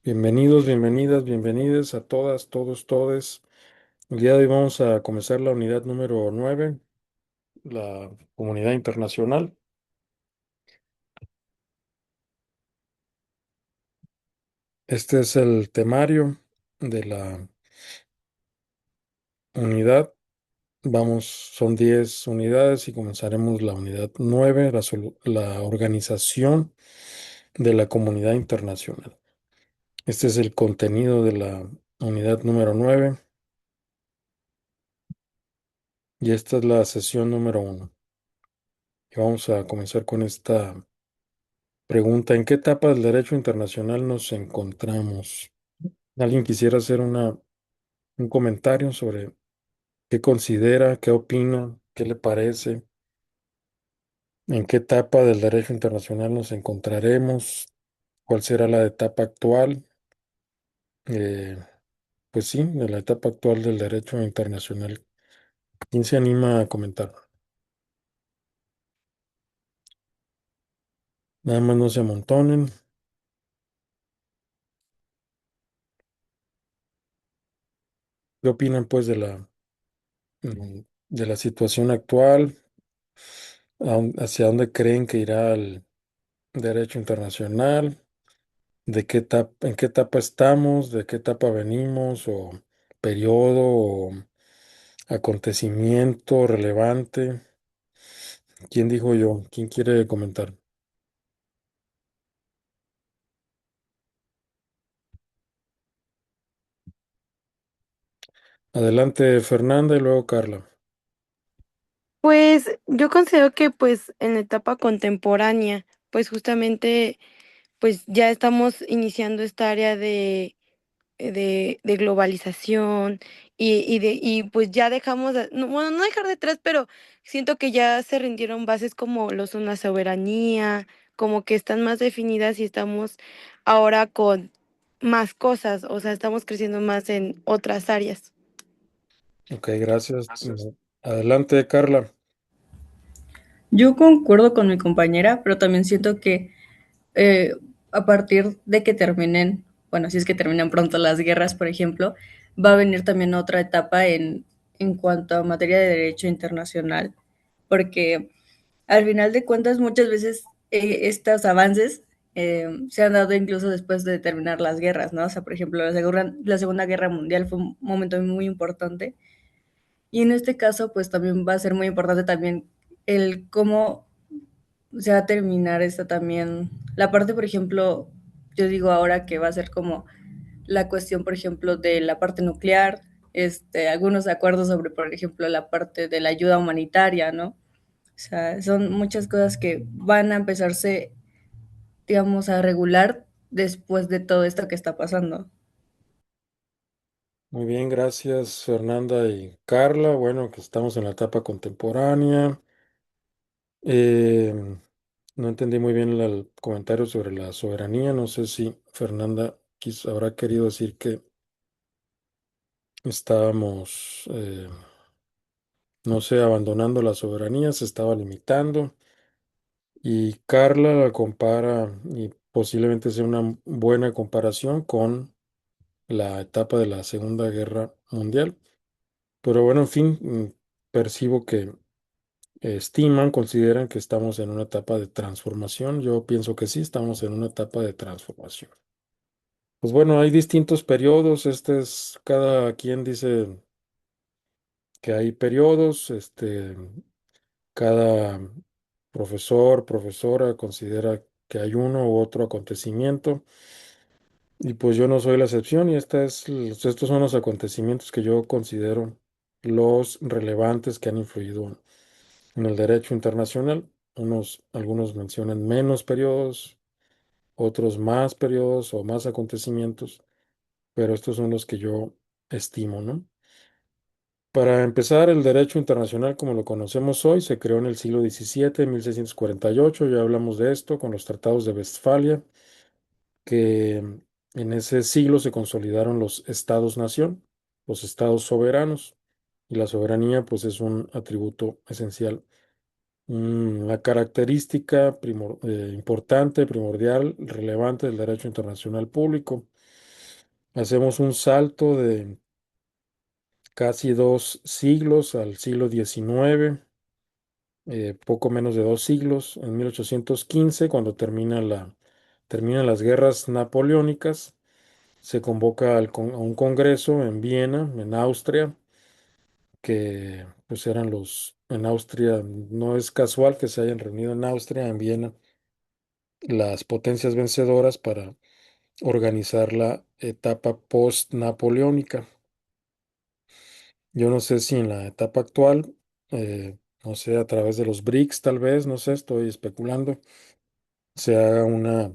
Bienvenidos, bienvenidas, bienvenidas a todas, todos, todes. El día de hoy vamos a comenzar la unidad número 9, la comunidad internacional. Este es el temario de la unidad. Son 10 unidades y comenzaremos la unidad 9, la organización de la comunidad internacional. Este es el contenido de la unidad número 9 y esta es la sesión número 1. Y vamos a comenzar con esta pregunta: ¿en qué etapa del derecho internacional nos encontramos? ¿Alguien quisiera hacer un comentario sobre qué considera, qué opina, qué le parece? ¿En qué etapa del derecho internacional nos encontraremos? ¿Cuál será la etapa actual? Eh, pues sí, de la etapa actual del derecho internacional. ¿Quién se anima a comentar? Nada más no se amontonen. ¿Qué opinan pues de la situación actual? ¿Hacia dónde creen que irá el derecho internacional? ¿En qué etapa estamos? ¿De qué etapa venimos? ¿O periodo? ¿O acontecimiento relevante? ¿Quién dijo yo? ¿Quién quiere comentar? Adelante, Fernanda, y luego Carla. Pues yo considero que pues en la etapa contemporánea, pues justamente pues ya estamos iniciando esta área de globalización y pues ya dejamos, no, bueno, no dejar detrás, pero siento que ya se rindieron bases como lo son la soberanía, como que están más definidas y estamos ahora con más cosas, o sea, estamos creciendo más en otras áreas. Ok, gracias. Adelante, Carla. Yo concuerdo con mi compañera, pero también siento que eh, a partir de que terminen, bueno, si es que terminan pronto las guerras, por ejemplo, va a venir también otra etapa en cuanto a materia de derecho internacional, porque al final de cuentas muchas veces estos avances se han dado incluso después de terminar las guerras, ¿no? O sea, por ejemplo, la Segunda Guerra Mundial fue un momento muy importante y en este caso, pues también va a ser muy importante también el cómo se va a terminar esta también, la parte, por ejemplo, yo digo ahora que va a ser como la cuestión, por ejemplo, de la parte nuclear, algunos acuerdos sobre, por ejemplo, la parte de la ayuda humanitaria, ¿no? O sea, son muchas cosas que van a empezarse, digamos, a regular después de todo esto que está pasando. Muy bien, gracias, Fernanda y Carla. Bueno, que estamos en la etapa contemporánea. Eh, no entendí muy bien el comentario sobre la soberanía. No sé si Fernanda habrá querido decir que estábamos, no sé, abandonando la soberanía, se estaba limitando. Y Carla la compara, y posiblemente sea una buena comparación con la etapa de la Segunda Guerra Mundial. Pero bueno, en fin, percibo que consideran que estamos en una etapa de transformación. Yo pienso que sí, estamos en una etapa de transformación. Pues bueno, hay distintos periodos. Cada quien dice que hay periodos. Cada profesor, profesora considera que hay uno u otro acontecimiento. Y pues yo no soy la excepción, y estos son los acontecimientos que yo considero los relevantes que han influido en el derecho internacional. Algunos mencionan menos periodos, otros más periodos o más acontecimientos, pero estos son los que yo estimo, ¿no? Para empezar, el derecho internacional como lo conocemos hoy se creó en el siglo XVII, 1648. Ya hablamos de esto con los tratados de Westfalia, que en ese siglo se consolidaron los estados-nación, los estados soberanos, y la soberanía pues es un atributo esencial. La característica importante, primordial, relevante del derecho internacional público. Hacemos un salto de casi 2 siglos al siglo XIX, poco menos de 2 siglos, en 1815, cuando terminan las guerras napoleónicas. Se convoca a un congreso en Viena, en Austria, que pues eran en Austria, no es casual que se hayan reunido en Austria, en Viena, las potencias vencedoras para organizar la etapa post-napoleónica. Yo no sé si en la etapa actual, no sé, a través de los BRICS tal vez, no sé, estoy especulando, se haga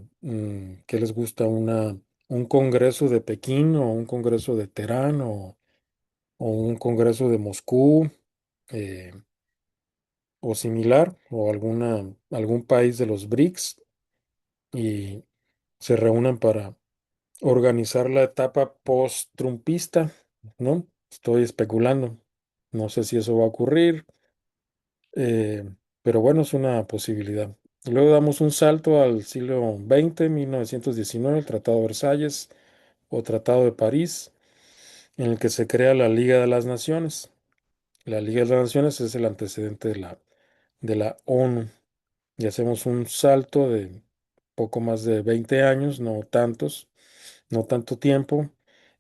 ¿qué les gusta? Un congreso de Pekín o un congreso de Teherán o un congreso de Moscú, eh, o similar, o algún país de los BRICS, y se reúnan para organizar la etapa post-trumpista, ¿no? Estoy especulando. No sé si eso va a ocurrir, eh, pero bueno, es una posibilidad. Luego damos un salto al siglo XX, 1919, el Tratado de Versalles o Tratado de París, en el que se crea la Liga de las Naciones. La Liga de las Naciones es el antecedente de la ONU. Y hacemos un salto de poco más de 20 años, no tantos, no tanto tiempo,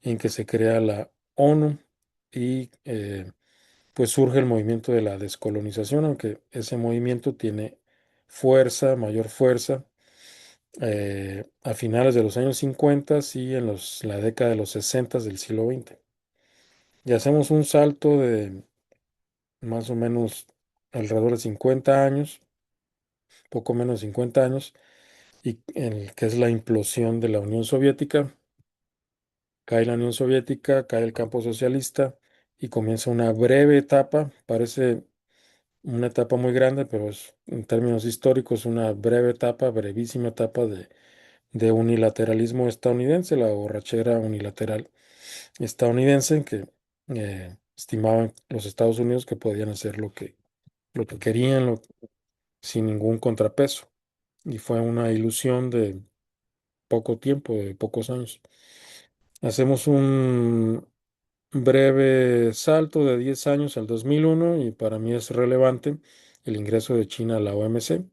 en que se crea la ONU y pues surge el movimiento de la descolonización, aunque ese movimiento tiene fuerza, mayor fuerza, a finales de los años 50 y en la década de los 60 del siglo XX. Y hacemos un salto de más o menos alrededor de 50 años, poco menos de 50 años, y que es la implosión de la Unión Soviética. Cae la Unión Soviética, cae el campo socialista y comienza una breve etapa, parece una etapa muy grande, pero en términos históricos una breve etapa, brevísima etapa de unilateralismo estadounidense, la borrachera unilateral estadounidense, en que estimaban los Estados Unidos que podían hacer lo que querían, sin ningún contrapeso. Y fue una ilusión de poco tiempo, de pocos años. Hacemos un breve salto de 10 años al 2001 y para mí es relevante el ingreso de China a la OMC.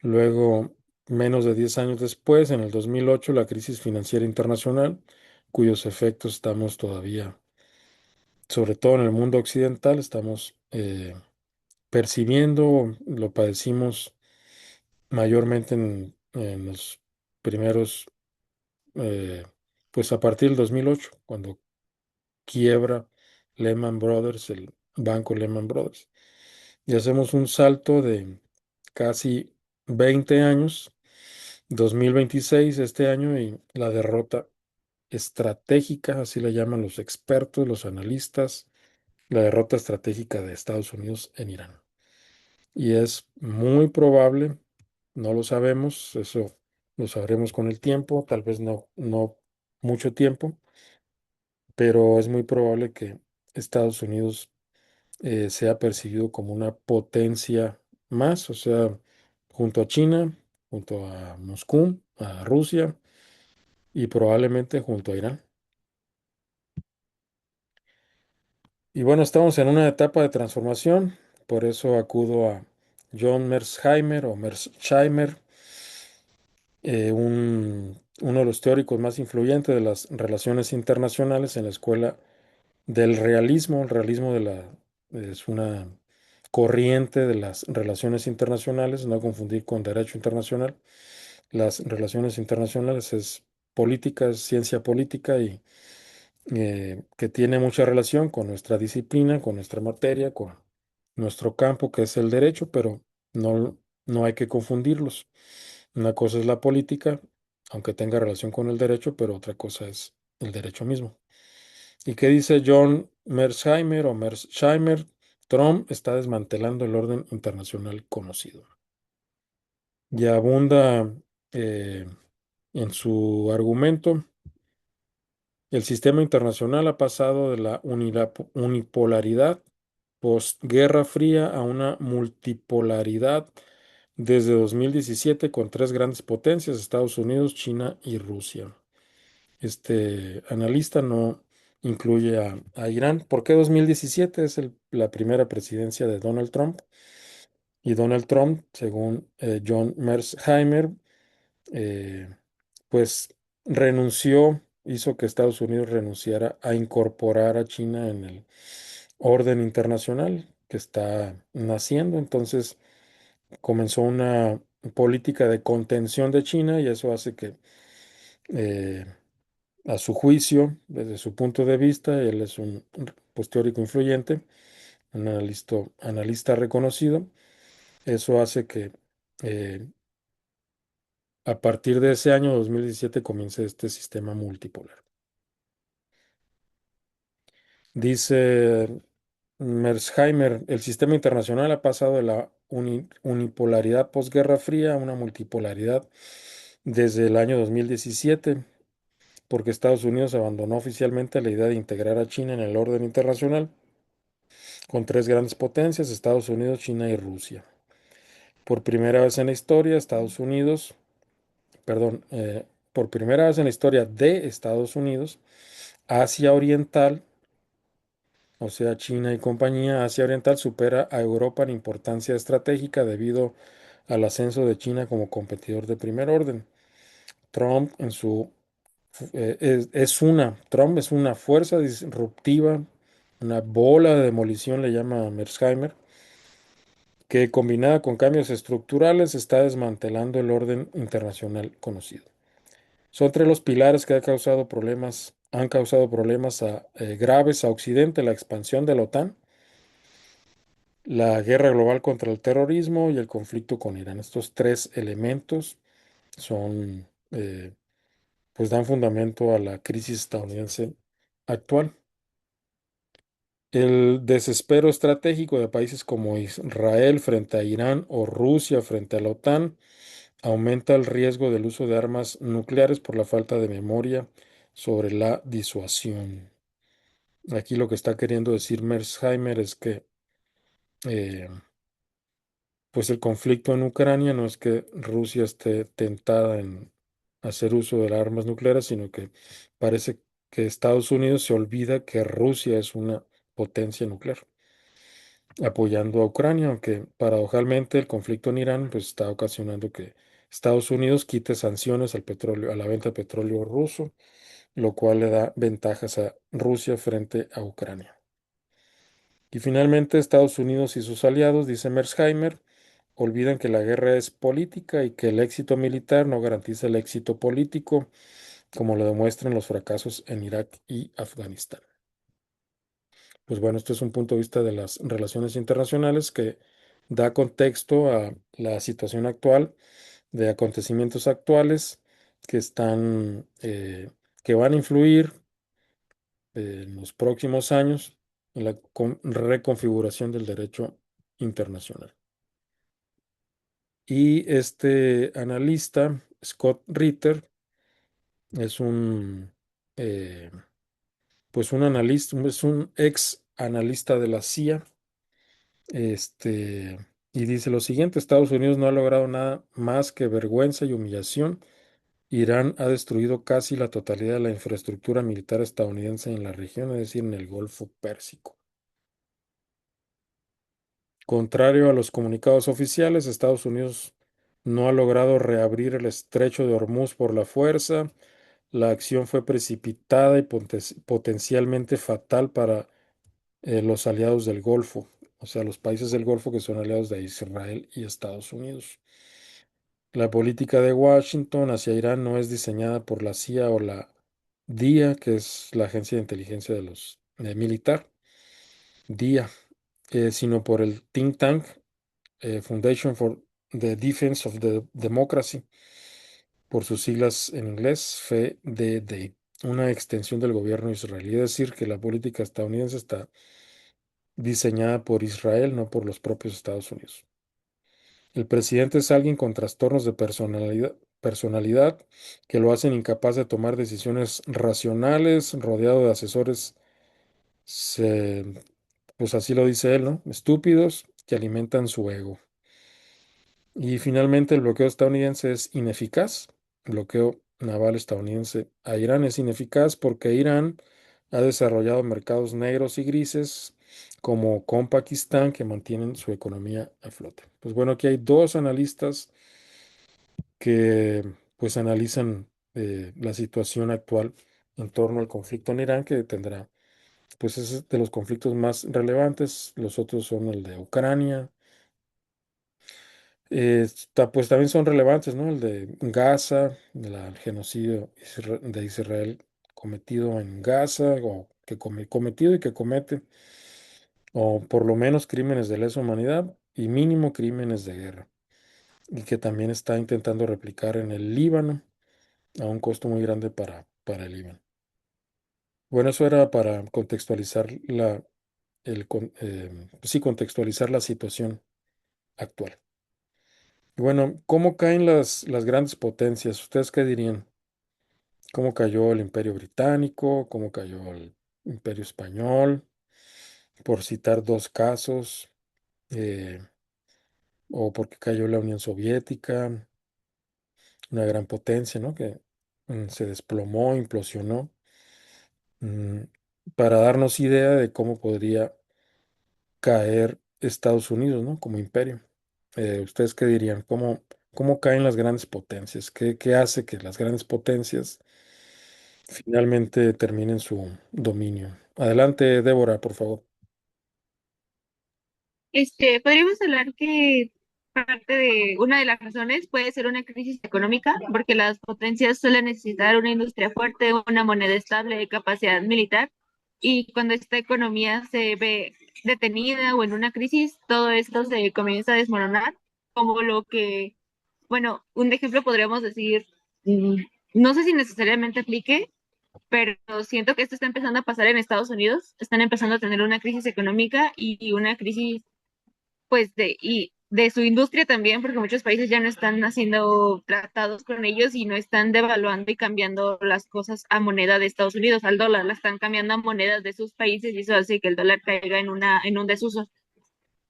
Luego, menos de 10 años después, en el 2008, la crisis financiera internacional, cuyos efectos estamos todavía, sobre todo en el mundo occidental, estamos percibiendo, lo padecimos mayormente en los primeros, eh, pues a partir del 2008, cuando quiebra Lehman Brothers, el banco Lehman Brothers. Y hacemos un salto de casi 20 años, 2026 este año, y la derrota estratégica, así la llaman los expertos, los analistas, la derrota estratégica de Estados Unidos en Irán. Y es muy probable, no lo sabemos, eso lo sabremos con el tiempo, tal vez no mucho tiempo, pero es muy probable que Estados Unidos sea percibido como una potencia más, o sea, junto a China, junto a Moscú, a Rusia y probablemente junto a Irán. Y bueno, estamos en una etapa de transformación, por eso acudo a John Mearsheimer o Mearsheimer, uno de los teóricos más influyentes de las relaciones internacionales en la escuela del realismo. El realismo es una corriente de las relaciones internacionales, no confundir con derecho internacional. Las relaciones internacionales es política, es ciencia política y que tiene mucha relación con nuestra disciplina, con nuestra materia, con nuestro campo, que es el derecho, pero no hay que confundirlos. Una cosa es la política, aunque tenga relación con el derecho, pero otra cosa es el derecho mismo. ¿Y qué dice John Mearsheimer o Mearsheimer? Trump está desmantelando el orden internacional conocido. Y abunda eh, en su argumento. El sistema internacional ha pasado de la unipolaridad postguerra fría a una multipolaridad desde 2017 con tres grandes potencias, Estados Unidos, China y Rusia. este analista no incluye a Irán. ¿Por qué 2017? Es la primera presidencia de Donald Trump. Y Donald Trump, según John Mersheimer, eh, pues renunció, hizo que Estados Unidos renunciara a incorporar a China en el orden internacional que está naciendo. Entonces comenzó una política de contención de China y eso hace que, eh, a su juicio, desde su punto de vista, él es un pues, teórico influyente, un analista reconocido. Eso hace que eh, a partir de ese año 2017 comience este sistema multipolar. Dice Mersheimer, el sistema internacional ha pasado de la unipolaridad posguerra fría a una multipolaridad desde el año 2017, porque Estados Unidos abandonó oficialmente la idea de integrar a China en el orden internacional con tres grandes potencias: Estados Unidos, China y Rusia. Por primera vez en la historia, Estados Unidos, perdón, por primera vez en la historia de Estados Unidos, Asia Oriental, o sea, China y compañía, Asia Oriental supera a Europa en importancia estratégica debido al ascenso de China como competidor de primer orden. Trump en su Trump es una fuerza disruptiva, una bola de demolición, le llama Mersheimer, que combinada con cambios estructurales está desmantelando el orden internacional conocido. Son entre los pilares que han causado problemas graves a Occidente: la expansión de la OTAN, la guerra global contra el terrorismo y el conflicto con Irán. Estos tres elementos son, pues dan fundamento a la crisis estadounidense actual. El desespero estratégico de países como Israel frente a Irán o Rusia frente a la OTAN aumenta el riesgo del uso de armas nucleares por la falta de memoria sobre la disuasión. Aquí lo que está queriendo decir Mersheimer es que eh, pues el conflicto en Ucrania no es que Rusia esté tentada en hacer uso de las armas nucleares, sino que parece que Estados Unidos se olvida que Rusia es una potencia nuclear, apoyando a Ucrania, aunque paradojalmente el conflicto en Irán pues está ocasionando que Estados Unidos quite sanciones al petróleo, a la venta de petróleo ruso, lo cual le da ventajas a Rusia frente a Ucrania. Y finalmente Estados Unidos y sus aliados, dice Mersheimer, olvidan que la guerra es política y que el éxito militar no garantiza el éxito político, como lo demuestran los fracasos en Irak y Afganistán. Pues bueno, este es un punto de vista de las relaciones internacionales que da contexto a la situación actual, de acontecimientos actuales que que van a influir en los próximos años en la reconfiguración del derecho internacional. Y este analista, Scott Ritter, es eh, pues un analista, es un ex analista de la CIA, y dice lo siguiente: Estados Unidos no ha logrado nada más que vergüenza y humillación. Irán ha destruido casi la totalidad de la infraestructura militar estadounidense en la región, es decir, en el Golfo Pérsico. Contrario a los comunicados oficiales, Estados Unidos no ha logrado reabrir el estrecho de Hormuz por la fuerza. La acción fue precipitada y potencialmente fatal para los aliados del Golfo, o sea, los países del Golfo que son aliados de Israel y Estados Unidos. La política de Washington hacia Irán no es diseñada por la CIA o la DIA, que es la agencia de inteligencia de los militar, DIA, sino por el think tank Foundation for the Defense of the Democracy, por sus siglas en inglés, FDD, una extensión del gobierno israelí. Es decir, que la política estadounidense está diseñada por Israel, no por los propios Estados Unidos. El presidente es alguien con trastornos de personalidad que lo hacen incapaz de tomar decisiones racionales, rodeado de asesores, se- pues así lo dice él, ¿no? Estúpidos que alimentan su ego. Y finalmente el bloqueo estadounidense es ineficaz. El bloqueo naval estadounidense a Irán es ineficaz porque Irán ha desarrollado mercados negros y grises como con Pakistán que mantienen su economía a flote. Pues bueno, aquí hay dos analistas que pues analizan la situación actual en torno al conflicto en Irán que tendrá, pues es de los conflictos más relevantes. Los otros son el de Ucrania. Pues también son relevantes, ¿no? El de Gaza, el genocidio de Israel cometido en Gaza, o que cometido y que comete, o por lo menos crímenes de lesa humanidad y mínimo crímenes de guerra, y que también está intentando replicar en el Líbano a un costo muy grande para el Líbano. Bueno, eso era para contextualizar sí, contextualizar la situación actual. Y bueno, ¿cómo caen las grandes potencias? ¿Ustedes qué dirían? ¿Cómo cayó el Imperio Británico? ¿Cómo cayó el Imperio Español? Por citar dos casos, eh, o porque cayó la Unión Soviética, una gran potencia, ¿no? Que se desplomó, implosionó, mm, para darnos idea de cómo podría caer Estados Unidos, ¿no? Como imperio. ¿Ustedes qué dirían? ¿Cómo caen las grandes potencias? ¿Qué hace que las grandes potencias finalmente terminen su dominio? Adelante, Débora, por favor. Podríamos hablar que parte de una de las razones puede ser una crisis económica, porque las potencias suelen necesitar una industria fuerte, una moneda estable, capacidad militar, y cuando esta economía se ve detenida o en una crisis, todo esto se comienza a desmoronar, como lo que, bueno, un ejemplo podríamos decir, mm, no sé si necesariamente aplique, pero siento que esto está empezando a pasar en Estados Unidos, están empezando a tener una crisis económica y una crisis pues de su industria también, porque muchos países ya no están haciendo tratados con ellos y no están devaluando y cambiando las cosas a moneda de Estados Unidos, al dólar, la están cambiando a monedas de sus países y eso hace que el dólar caiga en un desuso.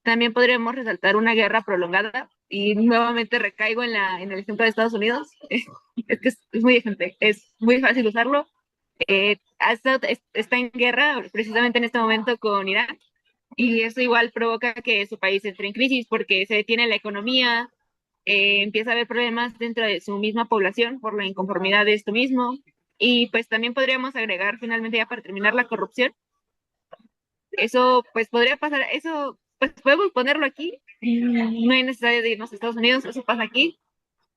También podríamos resaltar una guerra prolongada y nuevamente recaigo en el ejemplo de Estados Unidos. Es que es muy ejemplo, es muy fácil usarlo. Está en guerra precisamente en este momento con Irán y eso igual provoca que su país entre en crisis porque se detiene la economía, empieza a haber problemas dentro de su misma población por la inconformidad de esto mismo. Y pues también podríamos agregar finalmente ya para terminar la corrupción. Eso pues podría pasar, eso pues podemos ponerlo aquí, no hay necesidad de irnos a Estados Unidos, eso pasa aquí.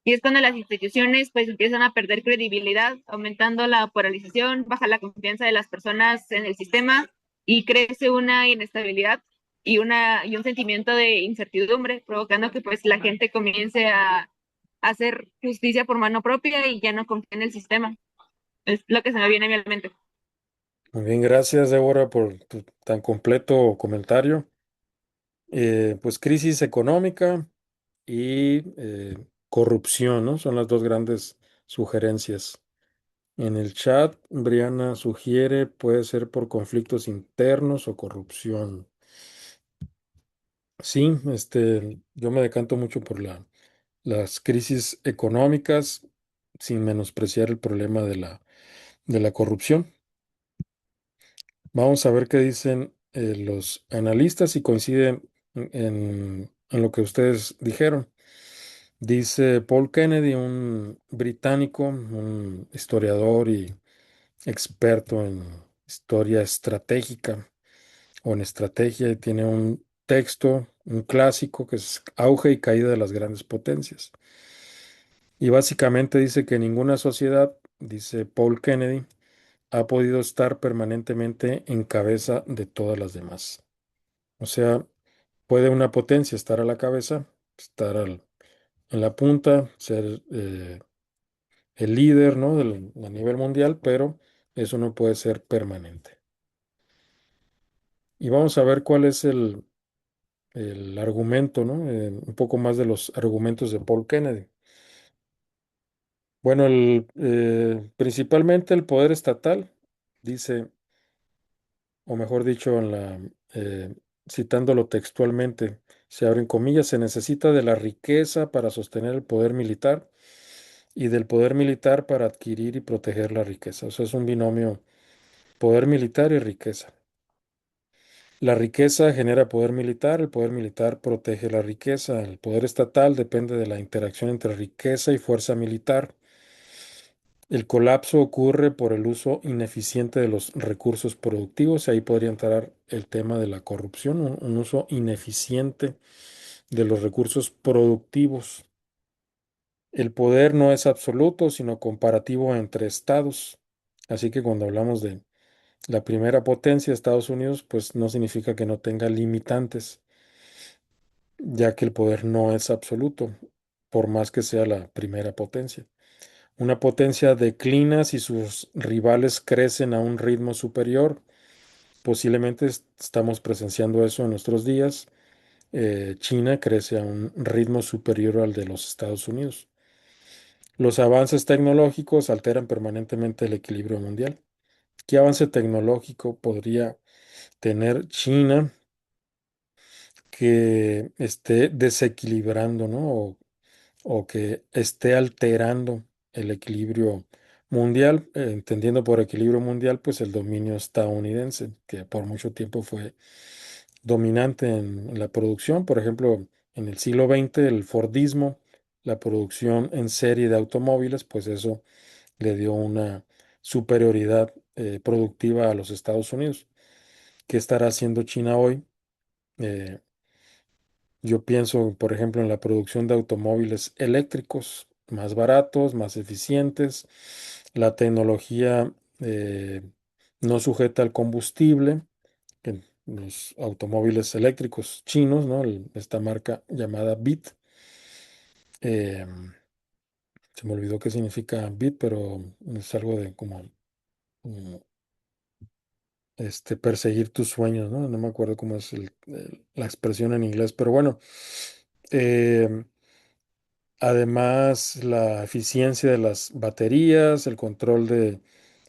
Y es cuando las instituciones pues empiezan a perder credibilidad, aumentando la polarización, baja la confianza de las personas en el sistema y crece una inestabilidad y un sentimiento de incertidumbre, provocando que pues la gente comience a hacer justicia por mano propia y ya no confía en el sistema. Es lo que se me viene a mi mente. Muy bien, gracias, Débora, por tu tan completo comentario. Pues crisis económica y corrupción, ¿no? Son las dos grandes sugerencias. En el chat, Briana sugiere puede ser por conflictos internos o corrupción. Sí, yo me decanto mucho por las crisis económicas sin menospreciar el problema de la corrupción. Vamos a ver qué dicen los analistas y coinciden en lo que ustedes dijeron. Dice Paul Kennedy, un británico, un historiador y experto en historia estratégica o en estrategia, y tiene un texto, un clásico que es Auge y caída de las grandes potencias. Y básicamente dice que ninguna sociedad, dice Paul Kennedy, ha podido estar permanentemente en cabeza de todas las demás. O sea, puede una potencia estar a la cabeza, estar en la punta, ser el líder, ¿no? A nivel mundial, pero eso no puede ser permanente. Y vamos a ver cuál es el argumento, ¿no? Un poco más de los argumentos de Paul Kennedy. Bueno, principalmente el poder estatal, dice, o mejor dicho, citándolo textualmente, se abren comillas, se necesita de la riqueza para sostener el poder militar y del poder militar para adquirir y proteger la riqueza. O sea, es un binomio poder militar y riqueza. La riqueza genera poder militar, el poder militar protege la riqueza, el poder estatal depende de la interacción entre riqueza y fuerza militar. El colapso ocurre por el uso ineficiente de los recursos productivos, y ahí podría entrar el tema de la corrupción, un uso ineficiente de los recursos productivos. El poder no es absoluto, sino comparativo entre estados. Así que cuando hablamos de la primera potencia, Estados Unidos, pues no significa que no tenga limitantes, ya que el poder no es absoluto, por más que sea la primera potencia. Una potencia declina si sus rivales crecen a un ritmo superior. Posiblemente estamos presenciando eso en nuestros días. China crece a un ritmo superior al de los Estados Unidos. Los avances tecnológicos alteran permanentemente el equilibrio mundial. ¿Qué avance tecnológico podría tener China que esté desequilibrando, ¿no? O que esté alterando el equilibrio mundial, entendiendo por equilibrio mundial, pues el dominio estadounidense, que por mucho tiempo fue dominante en la producción? Por ejemplo, en el siglo XX, el Fordismo, la producción en serie de automóviles, pues eso le dio una superioridad productiva a los Estados Unidos. ¿Qué estará haciendo China hoy? Eh, yo pienso, por ejemplo, en la producción de automóviles eléctricos más baratos, más eficientes, la tecnología no sujeta al combustible, en los automóviles eléctricos chinos, ¿no? Esta marca llamada BIT. Se me olvidó qué significa BIT, pero es algo de como mm, perseguir tus sueños, ¿no? No me acuerdo cómo es la expresión en inglés, pero bueno. em, Además, la eficiencia de las baterías, el control de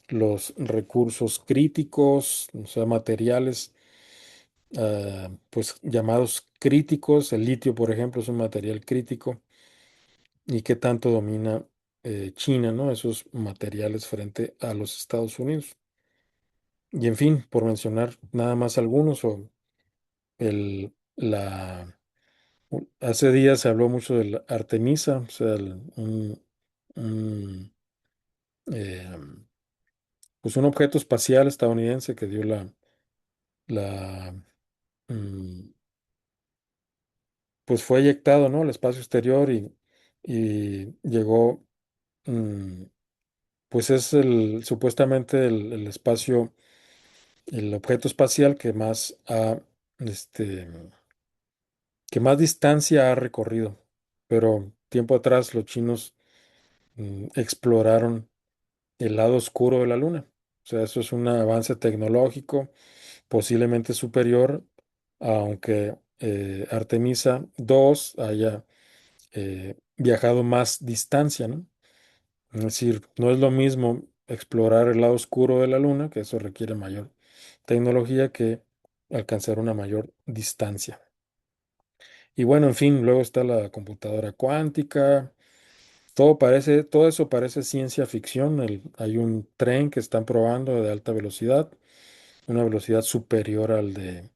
los recursos críticos, o sea, materiales, pues llamados críticos. El litio, por ejemplo, es un material crítico. ¿Y qué tanto domina China, ¿no? Esos materiales frente a los Estados Unidos? Y en fin, por mencionar nada más algunos, o el, la, hace días se habló mucho del Artemisa, o sea, un, eh, pues un objeto espacial estadounidense que dio la, mm, pues fue eyectado, ¿no? Al espacio exterior y llegó, mm, pues es supuestamente el espacio, el objeto espacial este, que más distancia ha recorrido. Pero tiempo atrás los chinos exploraron el lado oscuro de la Luna. O sea, eso es un avance tecnológico posiblemente superior, aunque Artemisa 2 haya viajado más distancia, ¿no? Es decir, no es lo mismo explorar el lado oscuro de la Luna, que eso requiere mayor tecnología, que alcanzar una mayor distancia. Y bueno, en fin, luego está la computadora cuántica. Todo eso parece ciencia ficción. Hay un tren que están probando de alta velocidad, una velocidad superior al de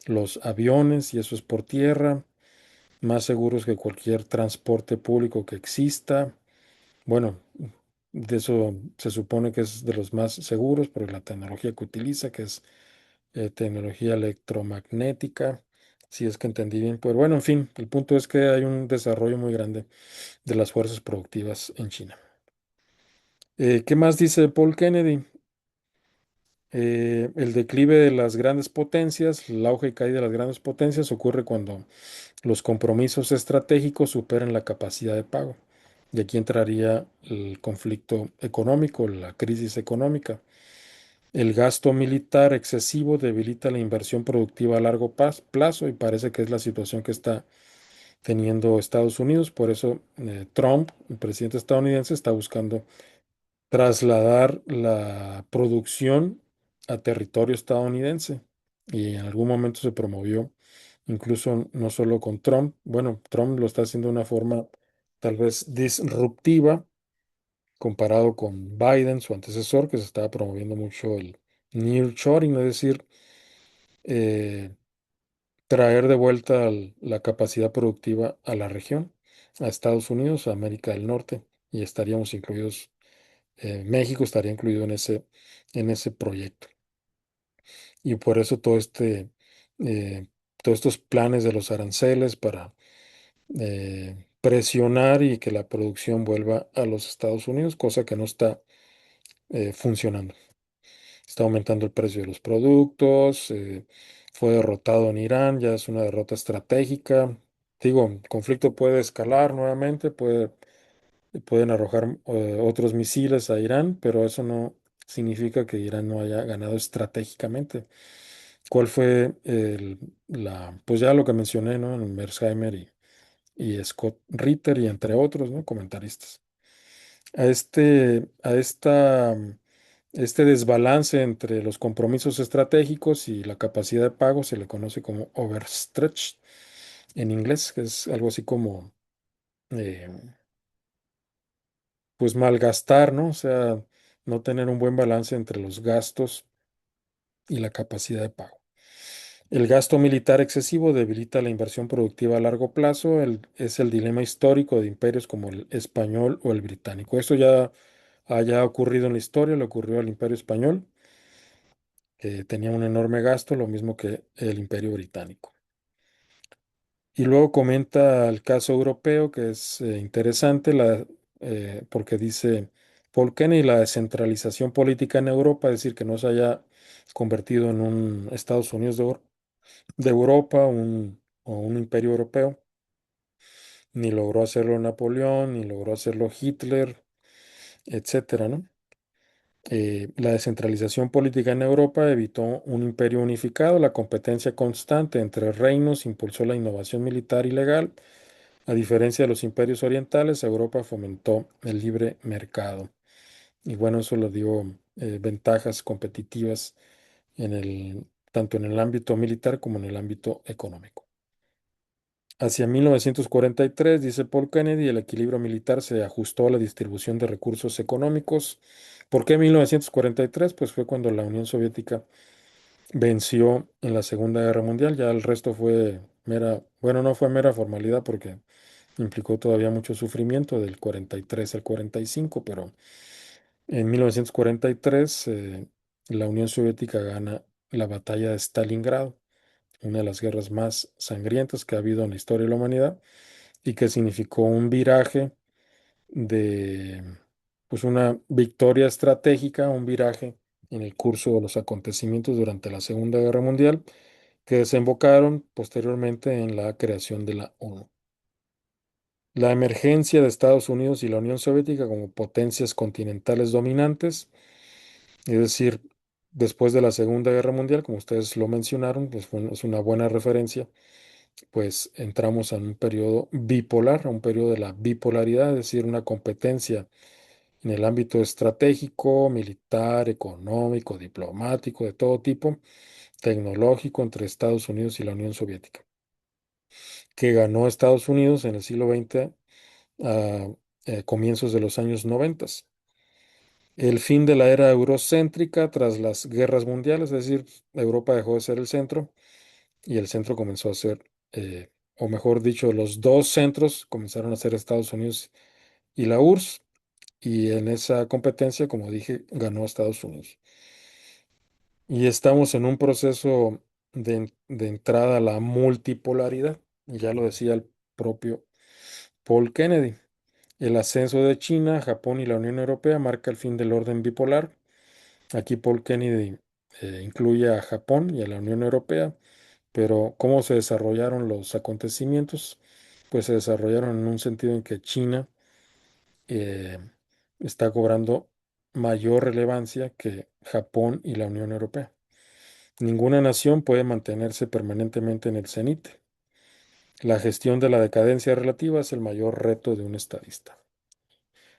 los aviones, y eso es por tierra, más seguros que cualquier transporte público que exista. Bueno, de eso se supone que es de los más seguros por la tecnología que utiliza, que es tecnología electromagnética, si es que entendí bien. Pero bueno, en fin, el punto es que hay un desarrollo muy grande de las fuerzas productivas en China. ¿Qué más dice Paul Kennedy? El declive de las grandes potencias, el auge y caída de las grandes potencias ocurre cuando los compromisos estratégicos superan la capacidad de pago. Y aquí entraría el conflicto económico, la crisis económica. El gasto militar excesivo debilita la inversión productiva a largo plazo, y parece que es la situación que está teniendo Estados Unidos. Por eso Trump, el presidente estadounidense, está buscando trasladar la producción a territorio estadounidense. Y en algún momento se promovió, incluso no solo con Trump. Bueno, Trump lo está haciendo de una forma tal vez disruptiva, comparado con Biden, su antecesor, que se estaba promoviendo mucho el nearshoring, es decir, eh, traer de vuelta la capacidad productiva a la región, a Estados Unidos, a América del Norte, y estaríamos incluidos, México estaría incluido en ese proyecto. Y por eso eh, todos estos planes de los aranceles para presionar y que la producción vuelva a los Estados Unidos, cosa que no está funcionando. Está aumentando el precio de los productos, fue derrotado en Irán, ya es una derrota estratégica. Digo, el conflicto puede escalar nuevamente, pueden arrojar otros misiles a Irán, pero eso no significa que Irán no haya ganado estratégicamente. ¿Cuál fue pues ya lo que mencioné, ¿no? En Mearsheimer y Scott Ritter y entre otros, ¿no? Comentaristas. Este desbalance entre los compromisos estratégicos y la capacidad de pago se le conoce como overstretch en inglés, que es algo así como, eh, pues malgastar, ¿no? O sea, no tener un buen balance entre los gastos y la capacidad de pago. El gasto militar excesivo debilita la inversión productiva a largo plazo. Es el dilema histórico de imperios como el español o el británico. Esto ya haya ocurrido en la historia, le ocurrió al Imperio Español, que tenía un enorme gasto, lo mismo que el Imperio Británico. Y luego comenta el caso europeo, que es interesante, porque dice Paul Kennedy, la descentralización política en Europa, es decir, que no se haya convertido en un Estados Unidos de Europa, o un imperio europeo, ni logró hacerlo Napoleón, ni logró hacerlo Hitler, etcétera, ¿no? La descentralización política en Europa evitó un imperio unificado, la competencia constante entre reinos impulsó la innovación militar y legal. A diferencia de los imperios orientales, Europa fomentó el libre mercado. Y bueno, eso le dio ventajas competitivas tanto en el ámbito militar como en el ámbito económico. Hacia 1943, dice Paul Kennedy, el equilibrio militar se ajustó a la distribución de recursos económicos. ¿Por qué 1943? Pues fue cuando la Unión Soviética venció en la Segunda Guerra Mundial. Ya el resto fue bueno, no fue mera formalidad porque implicó todavía mucho sufrimiento del 43 al 45, pero en 1943 la Unión Soviética gana la batalla de Stalingrado, una de las guerras más sangrientas que ha habido en la historia de la humanidad y que significó un viraje de, pues una victoria estratégica, un viraje en el curso de los acontecimientos durante la Segunda Guerra Mundial, que desembocaron posteriormente en la creación de la ONU. La emergencia de Estados Unidos y la Unión Soviética como potencias continentales dominantes, es decir, después de la Segunda Guerra Mundial, como ustedes lo mencionaron, pues es una buena referencia, pues entramos en un periodo bipolar, a un periodo de la bipolaridad, es decir, una competencia en el ámbito estratégico, militar, económico, diplomático, de todo tipo, tecnológico entre Estados Unidos y la Unión Soviética, que ganó Estados Unidos en el siglo XX a comienzos de los años 90. El fin de la era eurocéntrica tras las guerras mundiales, es decir, Europa dejó de ser el centro y el centro comenzó a ser, o mejor dicho, los dos centros comenzaron a ser Estados Unidos y la URSS, y en esa competencia, como dije, ganó Estados Unidos. Y estamos en un proceso de entrada a la multipolaridad, y ya lo decía el propio Paul Kennedy. El ascenso de China, Japón y la Unión Europea marca el fin del orden bipolar. Aquí Paul Kennedy incluye a Japón y a la Unión Europea, pero ¿cómo se desarrollaron los acontecimientos? Pues se desarrollaron en un sentido en que China eh, está cobrando mayor relevancia que Japón y la Unión Europea. Ninguna nación puede mantenerse permanentemente en el cenit. La gestión de la decadencia relativa es el mayor reto de un estadista,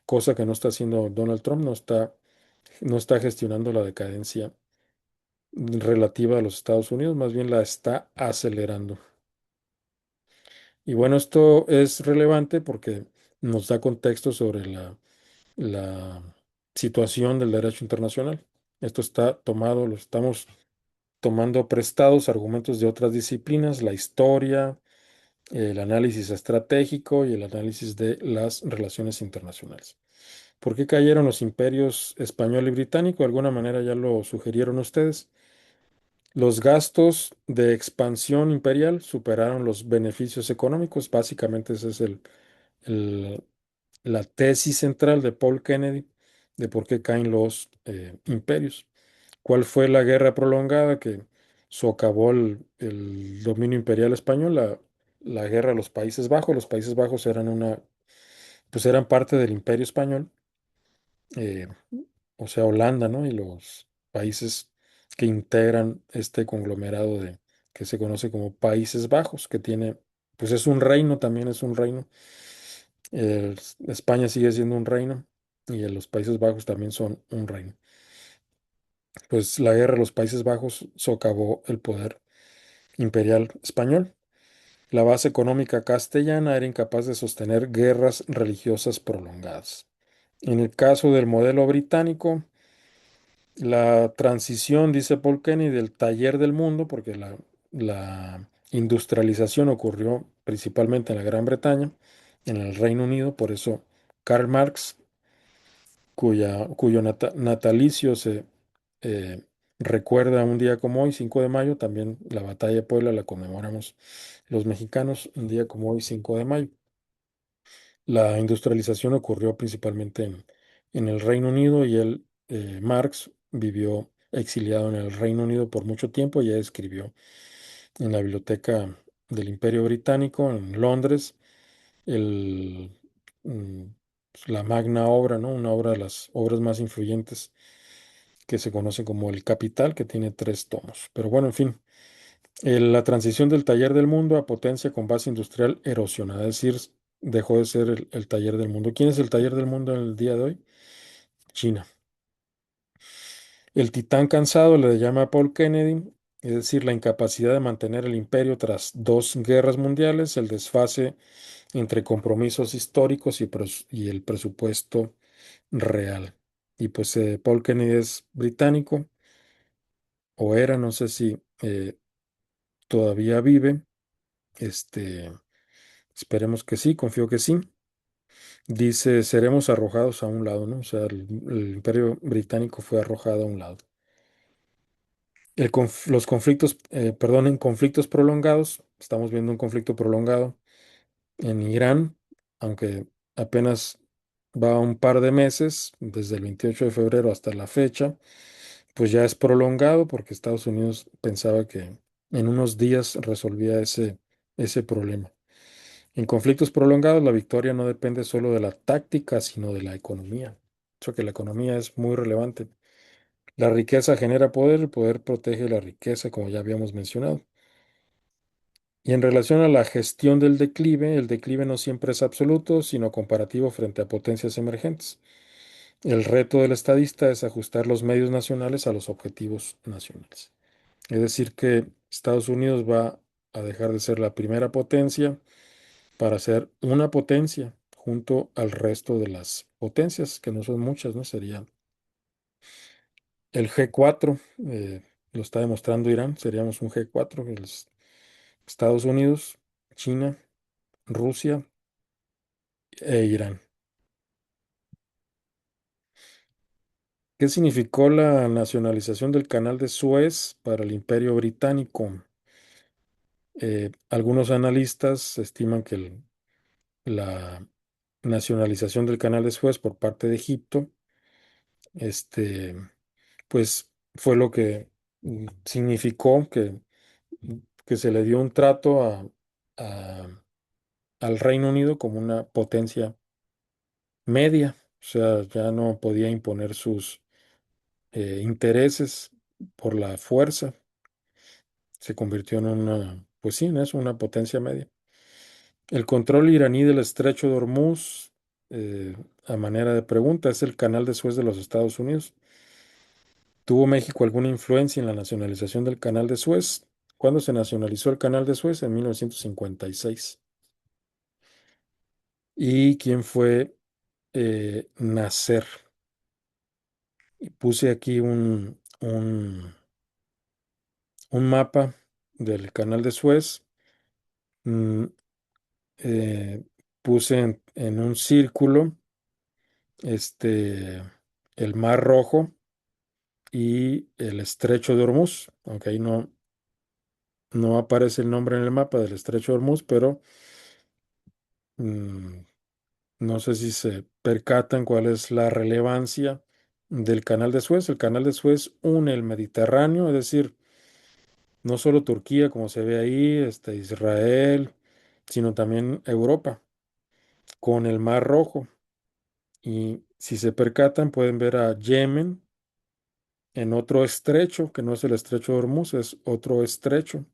cosa que no está haciendo Donald Trump, no está gestionando la decadencia relativa a los Estados Unidos, más bien la está acelerando. Y bueno, esto es relevante porque nos da contexto sobre la situación del derecho internacional. Esto está tomado, lo estamos tomando prestados argumentos de otras disciplinas, la historia, el análisis estratégico y el análisis de las relaciones internacionales. ¿Por qué cayeron los imperios español y británico? De alguna manera ya lo sugirieron ustedes. Los gastos de expansión imperial superaron los beneficios económicos. Básicamente esa es el- la tesis central de Paul Kennedy de por qué caen los imperios. ¿Cuál fue la guerra prolongada que socavó el dominio imperial español? La guerra de los Países Bajos. Los Países Bajos pues eran parte del Imperio Español, eh, o sea, Holanda, ¿no? Y los países que integran este conglomerado que se conoce como Países Bajos, que tiene, pues es un reino, también es un reino. España sigue siendo un reino y los Países Bajos también son un reino. Pues la guerra de los Países Bajos socavó el poder imperial español. La base económica castellana era incapaz de sostener guerras religiosas prolongadas. En el caso del modelo británico, la transición, dice Paul Kennedy, del taller del mundo, porque la industrialización ocurrió principalmente en la Gran Bretaña, en el Reino Unido, por eso Karl Marx, cuyo natalicio se eh, recuerda un día como hoy, 5 de mayo, también la batalla de Puebla la conmemoramos los mexicanos un día como hoy, 5 de mayo. La industrialización ocurrió principalmente en el Reino Unido y Marx vivió exiliado en el Reino Unido por mucho tiempo. Ya escribió en la biblioteca del Imperio Británico en Londres el, mm, la magna obra, ¿no? Una obra de las obras más influyentes que se conoce como El Capital, que tiene 3 tomos. Pero bueno, en fin, la transición del taller del mundo a potencia con base industrial erosionada, es decir, dejó de ser el taller del mundo. ¿Quién es el taller del mundo en el día de hoy? China. El titán cansado le llama Paul Kennedy, es decir, la incapacidad de mantener el imperio tras 2 guerras mundiales, el desfase entre compromisos históricos y el presupuesto real. Y pues Paul Kennedy es británico, o era, no sé si todavía vive. Este, esperemos que sí, confío que sí. Dice, seremos arrojados a un lado, ¿no? O sea, el imperio británico fue arrojado a un lado. Los conflictos, perdonen, conflictos prolongados. Estamos viendo un conflicto prolongado en Irán, aunque apenas va un par de meses, desde el 28 de febrero hasta la fecha, pues ya es prolongado porque Estados Unidos pensaba que en unos días resolvía ese problema. En conflictos prolongados, la victoria no depende solo de la táctica, sino de la economía. Eso que la economía es muy relevante. La riqueza genera poder, el poder protege la riqueza, como ya habíamos mencionado. Y en relación a la gestión del declive, el declive no siempre es absoluto, sino comparativo frente a potencias emergentes. El reto del estadista es ajustar los medios nacionales a los objetivos nacionales. Es decir, que Estados Unidos va a dejar de ser la primera potencia para ser una potencia junto al resto de las potencias, que no son muchas, ¿no? Sería el G4, lo está demostrando Irán, seríamos un G4, Estados Unidos, China, Rusia e Irán. ¿Qué significó la nacionalización del canal de Suez para el Imperio Británico? Algunos analistas estiman que la nacionalización del canal de Suez por parte de Egipto, este, pues fue lo que significó que se le dio un trato a- al Reino Unido como una potencia media, o sea, ya no podía imponer sus intereses por la fuerza, se convirtió en pues sí, en eso, una potencia media. El control iraní del estrecho de Hormuz, a manera de pregunta, es el canal de Suez de los Estados Unidos. ¿Tuvo México alguna influencia en la nacionalización del canal de Suez? ¿Cuándo se nacionalizó el canal de Suez? En 1956. ¿Y quién fue nacer. Y puse aquí un mapa del canal de Suez. mm, eh, Puse en un círculo este, el Mar Rojo y el Estrecho de Hormuz, aunque ahí no aparece el nombre en el mapa del Estrecho de Hormuz, pero mm, no sé si se percatan cuál es la relevancia del Canal de Suez. El Canal de Suez une el Mediterráneo, es decir, no solo Turquía, como se ve ahí, Israel, sino también Europa, con el Mar Rojo. Y si se percatan, pueden ver a Yemen en otro estrecho, que no es el estrecho de Hormuz, es otro estrecho.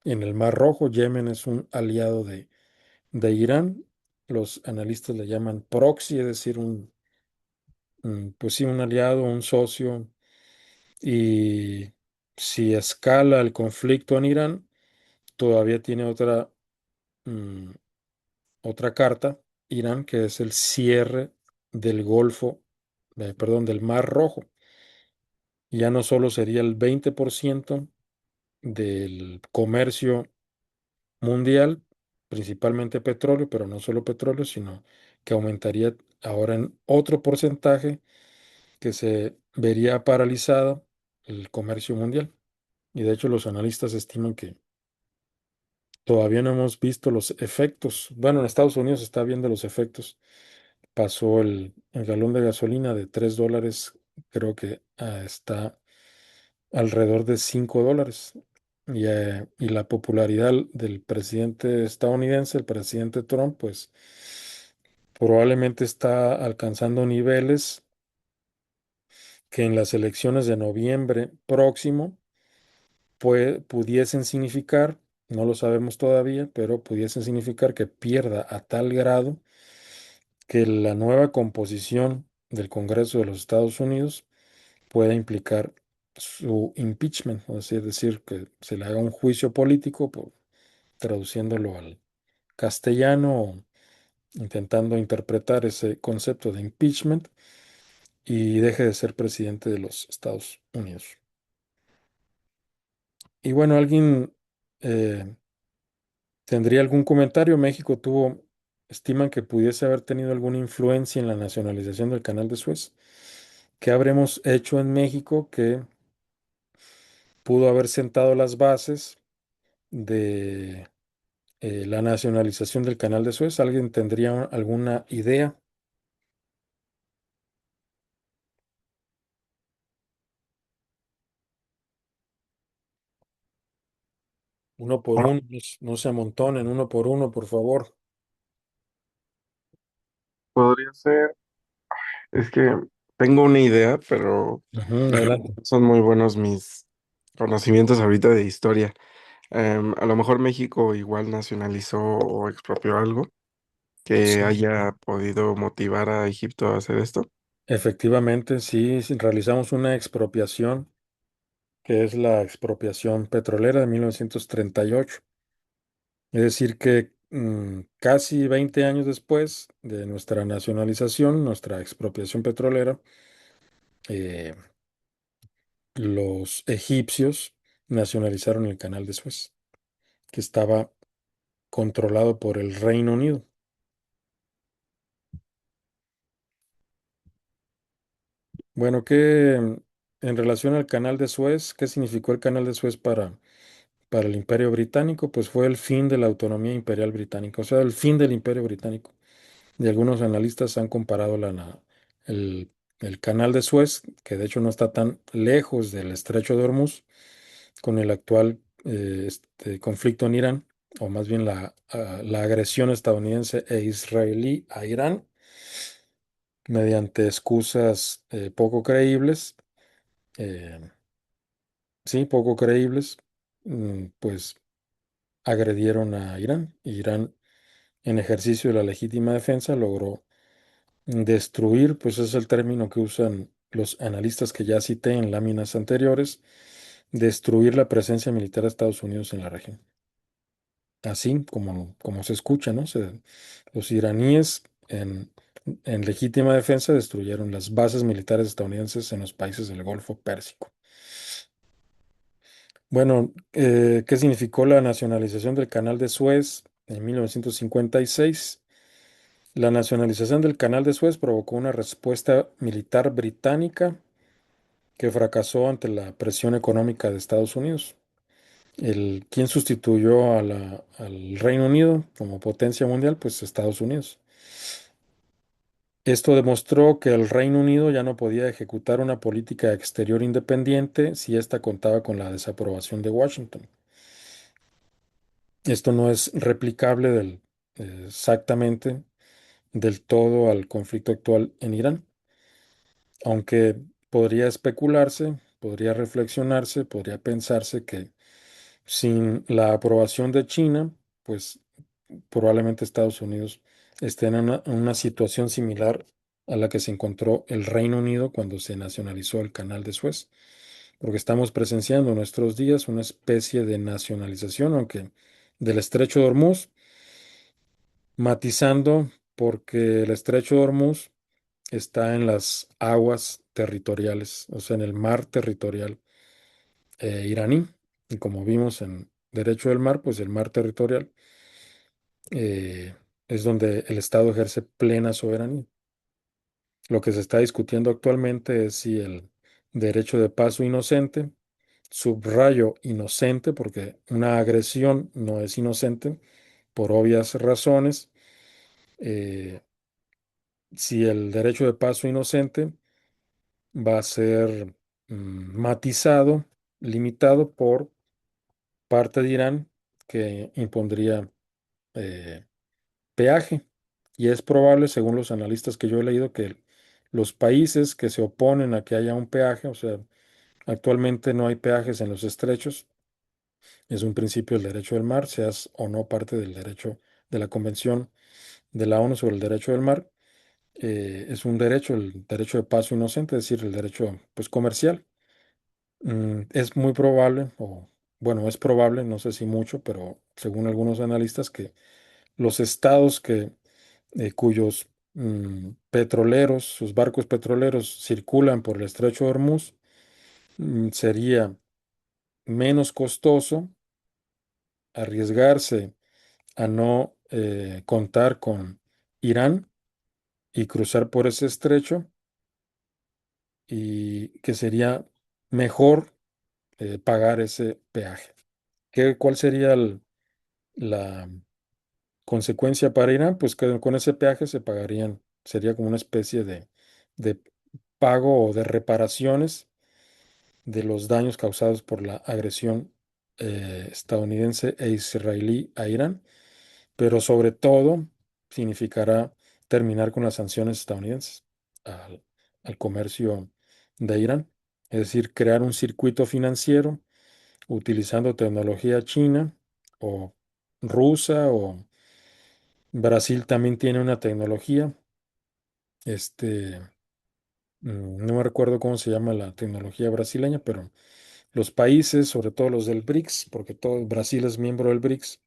En el Mar Rojo, Yemen es un aliado de Irán. Los analistas le llaman proxy, es decir, pues sí, un aliado, un socio. Y si escala el conflicto en Irán, todavía tiene mm, otra carta, Irán, que es el cierre del perdón, del Mar Rojo. Ya no solo sería el 20% del comercio mundial, principalmente petróleo, pero no solo petróleo, sino que aumentaría ahora en otro porcentaje que se vería paralizado el comercio mundial. Y de hecho los analistas estiman que todavía no hemos visto los efectos. Bueno, en Estados Unidos se está viendo los efectos. Pasó el galón de gasolina de $3, creo que está alrededor de $5. Y la popularidad del presidente estadounidense, el presidente Trump, pues probablemente está alcanzando niveles que en las elecciones de noviembre próximo pudiesen significar, no lo sabemos todavía, pero pudiesen significar que pierda a tal grado que la nueva composición del Congreso de los Estados Unidos pueda implicar su impeachment, es decir, que se le haga un juicio político, traduciéndolo al castellano, intentando interpretar ese concepto de impeachment y deje de ser presidente de los Estados Unidos. Y bueno, ¿alguien eh, tendría algún comentario? México estiman que pudiese haber tenido alguna influencia en la nacionalización del Canal de Suez. ¿Qué habremos hecho en México que pudo haber sentado las bases de la nacionalización del Canal de Suez? ¿Alguien tendría alguna idea? Uno por uno, no se amontonen, uno por uno, por favor. Podría ser, es que tengo una idea, pero Ujú, adelante. son muy buenos mis conocimientos ahorita de historia. A lo mejor México igual nacionalizó o expropió algo que Sí. haya podido motivar a Egipto a hacer esto. Efectivamente, sí, sí, realizamos una expropiación, que es la expropiación petrolera de 1938. Es decir, que casi 20 años después de nuestra nacionalización, nuestra expropiación petrolera, eh, los egipcios nacionalizaron el Canal de Suez, que estaba controlado por el Reino Unido. Bueno, en relación al Canal de Suez, ¿qué significó el Canal de Suez para el Imperio Británico? Pues fue el fin de la autonomía imperial británica, o sea, el fin del Imperio Británico. Y algunos analistas han comparado el, el Canal de Suez, que de hecho no está tan lejos del Estrecho de Hormuz, con el actual conflicto en Irán, o más bien la agresión estadounidense e israelí a Irán, mediante excusas poco creíbles, eh, sí, poco creíbles, pues agredieron a Irán. Irán, en ejercicio de la legítima defensa, logró destruir, pues es el término que usan los analistas que ya cité en láminas anteriores, destruir la presencia militar de Estados Unidos en la región. Así como se escucha, ¿no? Los iraníes en legítima defensa destruyeron las bases militares estadounidenses en los países del Golfo Pérsico. Bueno, ¿qué significó la nacionalización del Canal de Suez en 1956? La nacionalización del Canal de Suez provocó una respuesta militar británica que fracasó ante la presión económica de Estados Unidos. ¿Quién sustituyó al Reino Unido como potencia mundial? Pues Estados Unidos. Esto demostró que el Reino Unido ya no podía ejecutar una política exterior independiente si ésta contaba con la desaprobación de Washington. Esto no es replicable exactamente del todo al conflicto actual en Irán, aunque podría especularse, podría reflexionarse, podría pensarse que sin la aprobación de China, pues probablemente Estados Unidos esté en una situación similar a la que se encontró el Reino Unido cuando se nacionalizó el Canal de Suez, porque estamos presenciando en nuestros días una especie de nacionalización, aunque del Estrecho de Hormuz, matizando porque el Estrecho de Hormuz está en las aguas territoriales, o sea, en el mar territorial iraní. Y como vimos en derecho del mar, pues el mar territorial eh, es donde el Estado ejerce plena soberanía. Lo que se está discutiendo actualmente es si el derecho de paso inocente, subrayo inocente, porque una agresión no es inocente por obvias razones, eh, si el derecho de paso inocente va a ser matizado, limitado por parte de Irán que impondría eh, peaje. Y es probable, según los analistas que yo he leído, que los países que se oponen a que haya un peaje, o sea, actualmente no hay peajes en los estrechos, es un principio del derecho del mar, seas o no parte del derecho de la Convención de la ONU sobre el derecho del mar, es un derecho, el derecho de paso inocente, es decir, el derecho pues comercial. Es muy probable, o bueno, es probable, no sé si mucho, pero según algunos analistas, que los estados cuyos petroleros, sus barcos petroleros circulan por el estrecho de Hormuz, sería menos costoso arriesgarse a no contar con Irán y cruzar por ese estrecho, y que sería mejor pagar ese peaje. ¿Cuál sería la consecuencia para Irán? Pues que con ese peaje se pagarían, sería como una especie de pago o de reparaciones de los daños causados por la agresión estadounidense e israelí a Irán, pero sobre todo significará terminar con las sanciones estadounidenses al, al comercio de Irán, es decir, crear un circuito financiero utilizando tecnología china o rusa, o Brasil también tiene una tecnología, este, no me recuerdo cómo se llama la tecnología brasileña, pero los países, sobre todo los del BRICS, porque todo Brasil es miembro del BRICS,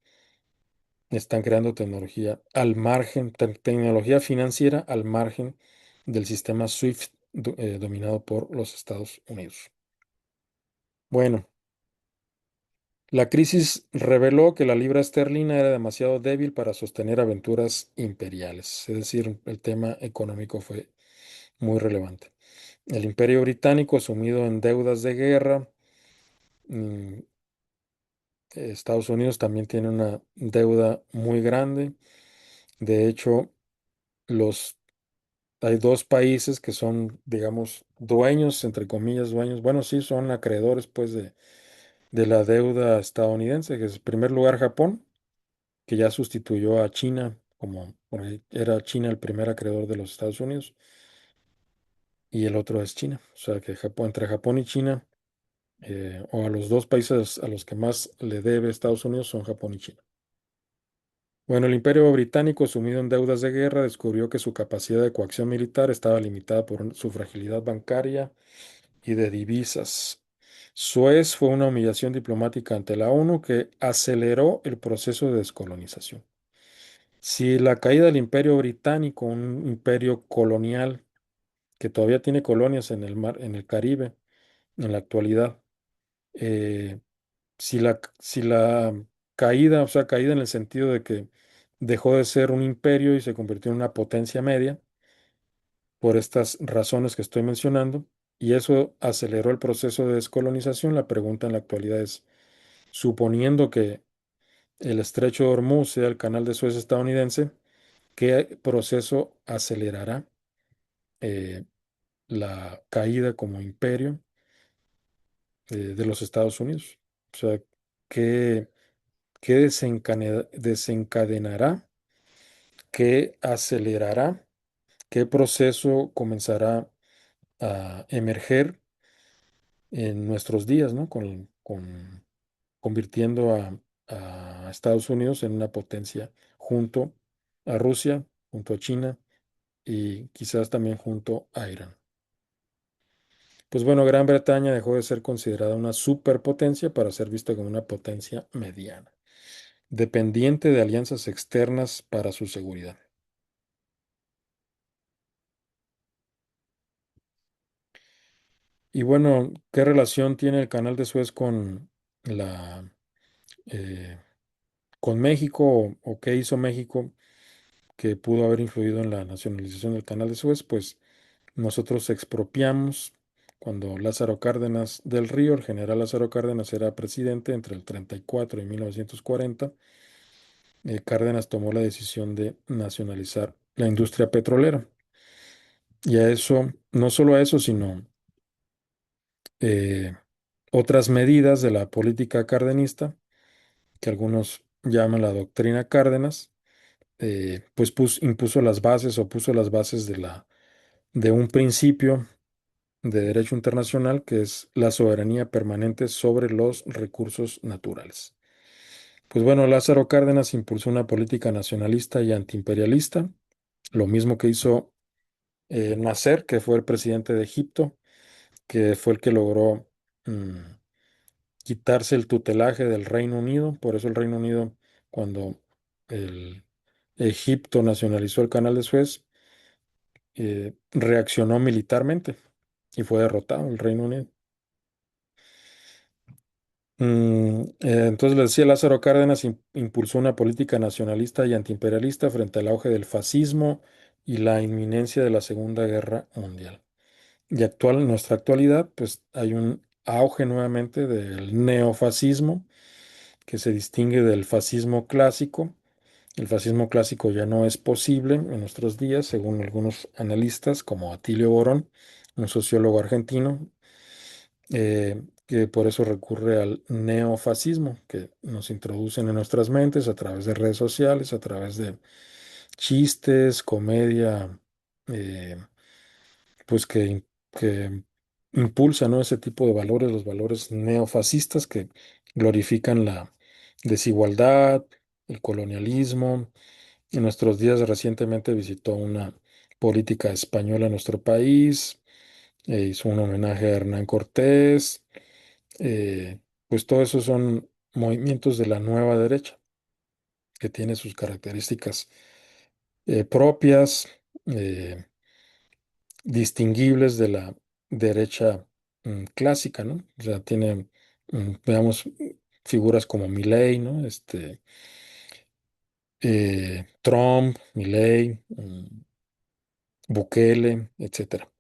están creando tecnología al margen, tecnología financiera al margen del sistema SWIFT dominado por los Estados Unidos. Bueno, la crisis reveló que la libra esterlina era demasiado débil para sostener aventuras imperiales, es decir, el tema económico fue muy relevante. El Imperio Británico, sumido en deudas de guerra, mm, Estados Unidos también tiene una deuda muy grande. De hecho, los, hay dos países que son, digamos, dueños, entre comillas, dueños, bueno, sí, son acreedores, pues, de la deuda estadounidense, que es en primer lugar Japón, que ya sustituyó a China, como porque era China el primer acreedor de los Estados Unidos, y el otro es China. O sea que entre Japón y China, o a los dos países a los que más le debe Estados Unidos son Japón y China. Bueno, el Imperio Británico, sumido en deudas de guerra, descubrió que su capacidad de coacción militar estaba limitada por su fragilidad bancaria y de divisas. Suez fue una humillación diplomática ante la ONU que aceleró el proceso de descolonización. Si la caída del Imperio Británico, un imperio colonial que todavía tiene colonias en el mar, en el Caribe, en la actualidad, eh, si la caída, o sea, caída en el sentido de que dejó de ser un imperio y se convirtió en una potencia media, por estas razones que estoy mencionando, y eso aceleró el proceso de descolonización, la pregunta en la actualidad es, suponiendo que el estrecho de Hormuz sea el canal de Suez estadounidense, ¿qué proceso acelerará eh, la caída como imperio de los Estados Unidos? O sea, ¿qué, qué desencadenará? ¿Qué acelerará? ¿Qué proceso comenzará a emerger en nuestros días, ¿no? Convirtiendo a Estados Unidos en una potencia junto a Rusia, junto a China y quizás también junto a Irán. Pues bueno, Gran Bretaña dejó de ser considerada una superpotencia para ser vista como una potencia mediana, dependiente de alianzas externas para su seguridad. Y bueno, ¿qué relación tiene el Canal de Suez la, eh, con México o qué hizo México que pudo haber influido en la nacionalización del Canal de Suez? Pues nosotros expropiamos cuando Lázaro Cárdenas del Río, el general Lázaro Cárdenas era presidente entre el 34 y 1940. Cárdenas tomó la decisión de nacionalizar la industria petrolera. Y a eso, no solo a eso, sino eh, otras medidas de la política cardenista, que algunos llaman la doctrina Cárdenas, pues impuso las bases o puso las bases de un principio de derecho internacional que es la soberanía permanente sobre los recursos naturales. Pues bueno, Lázaro Cárdenas impulsó una política nacionalista y antiimperialista, lo mismo que hizo Nasser, que fue el presidente de Egipto, que fue el que logró mm, quitarse el tutelaje del Reino Unido. Por eso el Reino Unido, cuando el Egipto nacionalizó el Canal de Suez, reaccionó militarmente y fue derrotado el Reino Unido. Entonces le decía, Lázaro Cárdenas impulsó una política nacionalista y antiimperialista frente al auge del fascismo y la inminencia de la Segunda Guerra Mundial. Y en nuestra actualidad, pues hay un auge nuevamente del neofascismo que se distingue del fascismo clásico. El fascismo clásico ya no es posible en nuestros días, según algunos analistas, como Atilio Borón, un sociólogo argentino, que por eso recurre al neofascismo, que nos introducen en nuestras mentes a través de redes sociales, a través de chistes, comedia, eh, pues que impulsa, ¿no? Ese tipo de valores, los valores neofascistas que glorifican la desigualdad, el colonialismo. En nuestros días recientemente visitó una política española en nuestro país, hizo un homenaje a Hernán Cortés. Pues todo eso son movimientos de la nueva derecha que tiene sus características propias, eh, distinguibles de la derecha clásica, ¿no? O sea, tiene, veamos, figuras como Milei, ¿no? Trump, Milei, Bukele, etcétera.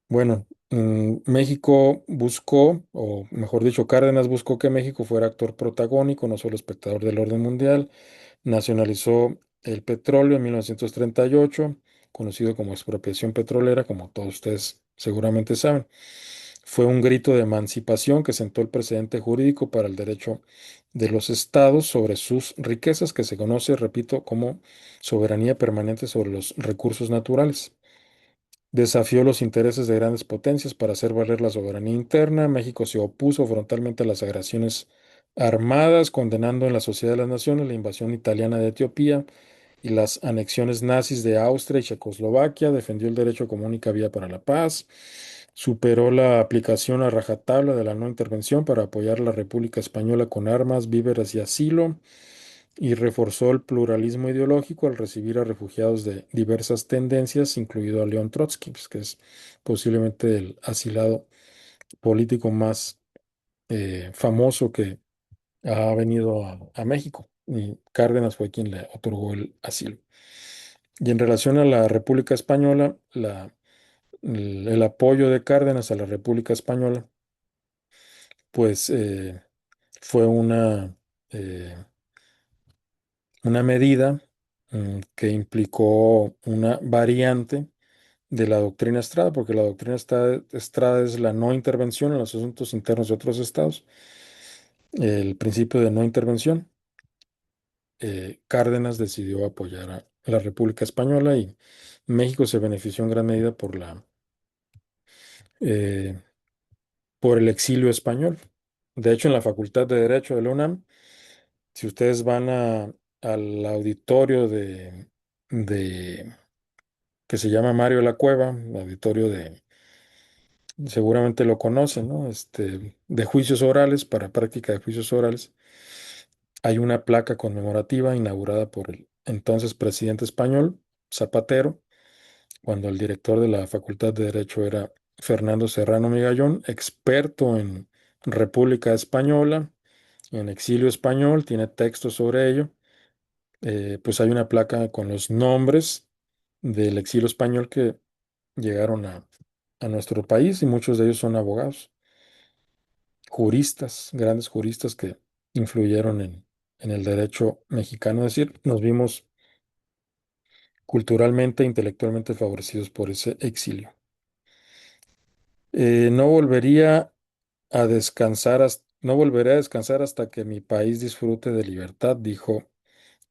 Bueno, México buscó, o mejor dicho, Cárdenas buscó que México fuera actor protagónico, no solo espectador del orden mundial. Nacionalizó el petróleo en 1938, conocido como expropiación petrolera, como todos ustedes seguramente saben. Fue un grito de emancipación que sentó el precedente jurídico para el derecho de los estados sobre sus riquezas, que se conoce, repito, como soberanía permanente sobre los recursos naturales. Desafió los intereses de grandes potencias para hacer valer la soberanía interna. México se opuso frontalmente a las agresiones armadas, condenando en la Sociedad de las Naciones la invasión italiana de Etiopía y las anexiones nazis de Austria y Checoslovaquia. Defendió el derecho común y que había para la paz. Superó la aplicación a rajatabla de la no intervención para apoyar a la República Española con armas, víveres y asilo. y reforzó el pluralismo ideológico al recibir a refugiados de diversas tendencias, incluido a León Trotsky, pues, que es posiblemente el asilado político más famoso que ha venido a México. Y Cárdenas fue quien le otorgó el asilo. Y en relación a la República Española, el apoyo de Cárdenas a la República Española, pues fue eh, una medida que implicó una variante de la doctrina Estrada, porque la doctrina Estrada es la no intervención en los asuntos internos de otros estados, el principio de no intervención. Cárdenas decidió apoyar a la República Española y México se benefició en gran medida eh, por el exilio español. De hecho, en la Facultad de Derecho de la UNAM, si ustedes van al auditorio de que se llama Mario La Cueva, auditorio seguramente lo conocen, ¿no? De juicios orales, para práctica de juicios orales, hay una placa conmemorativa inaugurada por el entonces presidente español, Zapatero, cuando el director de la Facultad de Derecho era Fernando Serrano Migallón, experto en República Española, en exilio español, tiene textos sobre ello. Pues hay una placa con los nombres del exilio español que llegaron a nuestro país y muchos de ellos son abogados, juristas, grandes juristas que influyeron en el derecho mexicano. Es decir, nos vimos culturalmente e intelectualmente favorecidos por ese exilio. No volvería a descansar, no volveré a descansar hasta que mi país disfrute de libertad, dijo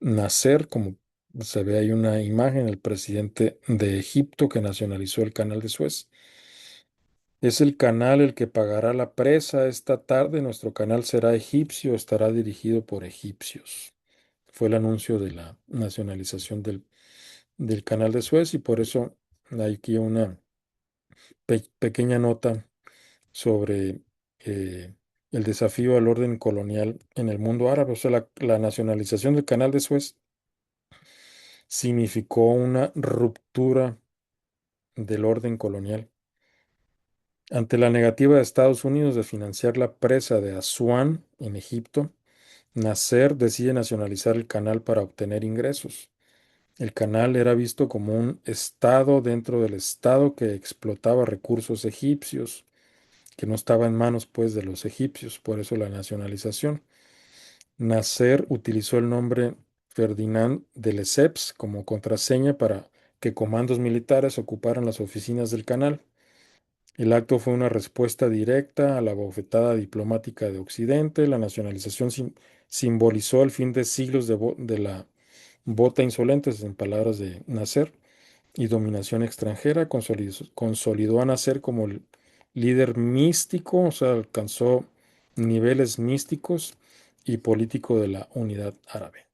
Nasser, como se ve ahí una imagen, el presidente de Egipto que nacionalizó el canal de Suez. Es el canal el que pagará la presa esta tarde. Nuestro canal será egipcio, estará dirigido por egipcios. Fue el anuncio de la nacionalización del canal de Suez y por eso hay aquí una pequeña nota sobre el desafío al orden colonial en el mundo árabe. O sea, la nacionalización del canal de Suez significó una ruptura del orden colonial. Ante la negativa de Estados Unidos de financiar la presa de Asuán en Egipto, Nasser decide nacionalizar el canal para obtener ingresos. El canal era visto como un estado dentro del estado que explotaba recursos egipcios, que no estaba en manos pues de los egipcios, por eso la nacionalización. Nasser utilizó el nombre Ferdinand de Lesseps como contraseña para que comandos militares ocuparan las oficinas del canal. El acto fue una respuesta directa a la bofetada diplomática de Occidente. La nacionalización simbolizó el fin de siglos de la bota insolentes, en palabras de Nasser, y dominación extranjera. Consolidó a Nasser como el líder místico, o sea, alcanzó niveles místicos y político de la unidad árabe.